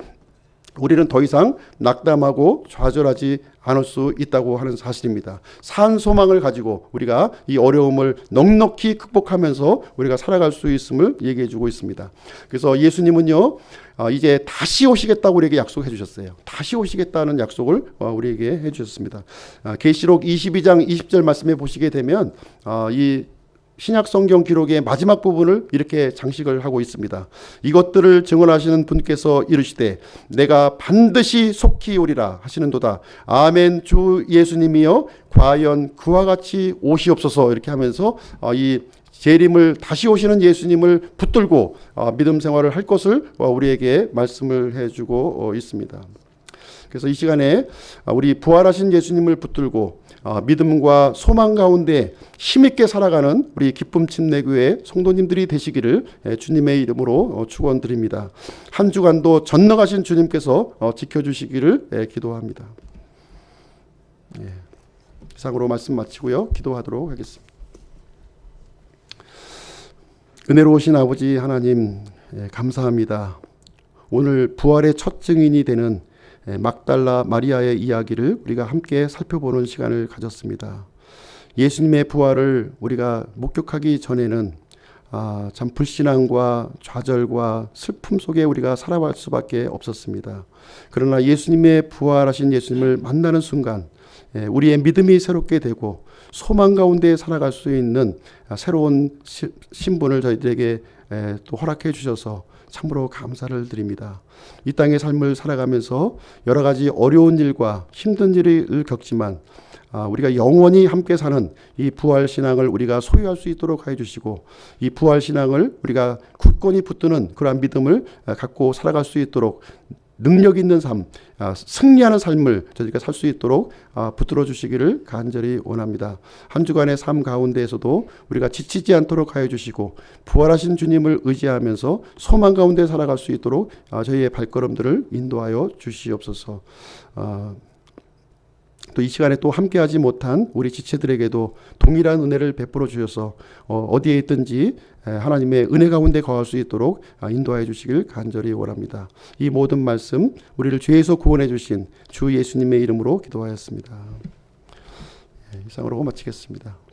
우리는 더 이상 낙담하고 좌절하지 않을 수 있다고 하는 사실입니다. 산 소망을 가지고 우리가 이 어려움을 넉넉히 극복하면서 우리가 살아갈 수 있음을 얘기해 주고 있습니다. 그래서 예수님은요, 이제 다시 오시겠다고 우리에게 약속해 주셨어요. 다시 오시겠다는 약속을 우리에게 해 주셨습니다. 계시록 22장 20절 말씀에 보시게 되면 이 신약 성경 기록의 마지막 부분을 이렇게 장식을 하고 있습니다. 이것들을 증언하시는 분께서 이르시되 내가 반드시 속히 오리라 하시는도다. 아멘. 주 예수님이여 과연 그와 같이 오시옵소서. 이렇게 하면서 이 재림을 다시 오시는 예수님을 붙들고 믿음 생활을 할 것을 우리에게 말씀을 해주고 있습니다. 그래서 이 시간에 우리 부활하신 예수님을 붙들고 믿음과 소망 가운데 힘있게 살아가는 우리 기쁨 침례교회 성도님들이 되시기를 주님의 이름으로 축원드립니다. 한 주간도 전능하신 주님께서 지켜주시기를 기도합니다. 이상으로 말씀 마치고요. 기도하도록 하겠습니다. 은혜로우신 아버지 하나님, 감사합니다. 오늘 부활의 첫 증인이 되는 막달라 마리아의 이야기를 우리가 함께 살펴보는 시간을 가졌습니다. 예수님의 부활을 우리가 목격하기 전에는 참 불신앙과 좌절과 슬픔 속에 우리가 살아갈 수밖에 없었습니다. 그러나 예수님의 부활하신 예수님을 만나는 순간 우리의 믿음이 새롭게 되고 소망 가운데 살아갈 수 있는 새로운 신분을 저희들에게 또 허락해 주셔서 참으로 감사를 드립니다. 이 땅의 삶을 살아가면서 여러 가지 어려운 일과 힘든 일을 겪지만 우리가 영원히 함께 사는 이 부활신앙을 우리가 소유할 수 있도록 해주시고 이 부활신앙을 우리가 굳건히 붙드는 그러한 믿음을 갖고 살아갈 수 있도록 능력 있는 삶, 승리하는 삶을 저희가 살 수 있도록 붙들어 주시기를 간절히 원합니다. 한 주간의 삶 가운데에서도 우리가 지치지 않도록 하여 주시고 부활하신 주님을 의지하면서 소망 가운데 살아갈 수 있도록 저희의 발걸음들을 인도하여 주시옵소서. 또 이 시간에 또 함께하지 못한 우리 지체들에게도 동일한 은혜를 베풀어 주셔서 어디에 있든지 하나님의 은혜 가운데 거할 수 있도록 인도하여 주시길 간절히 원합니다. 이 모든 말씀 우리를 죄에서 구원해 주신 주 예수님의 이름으로 기도하였습니다. 이상으로 마치겠습니다.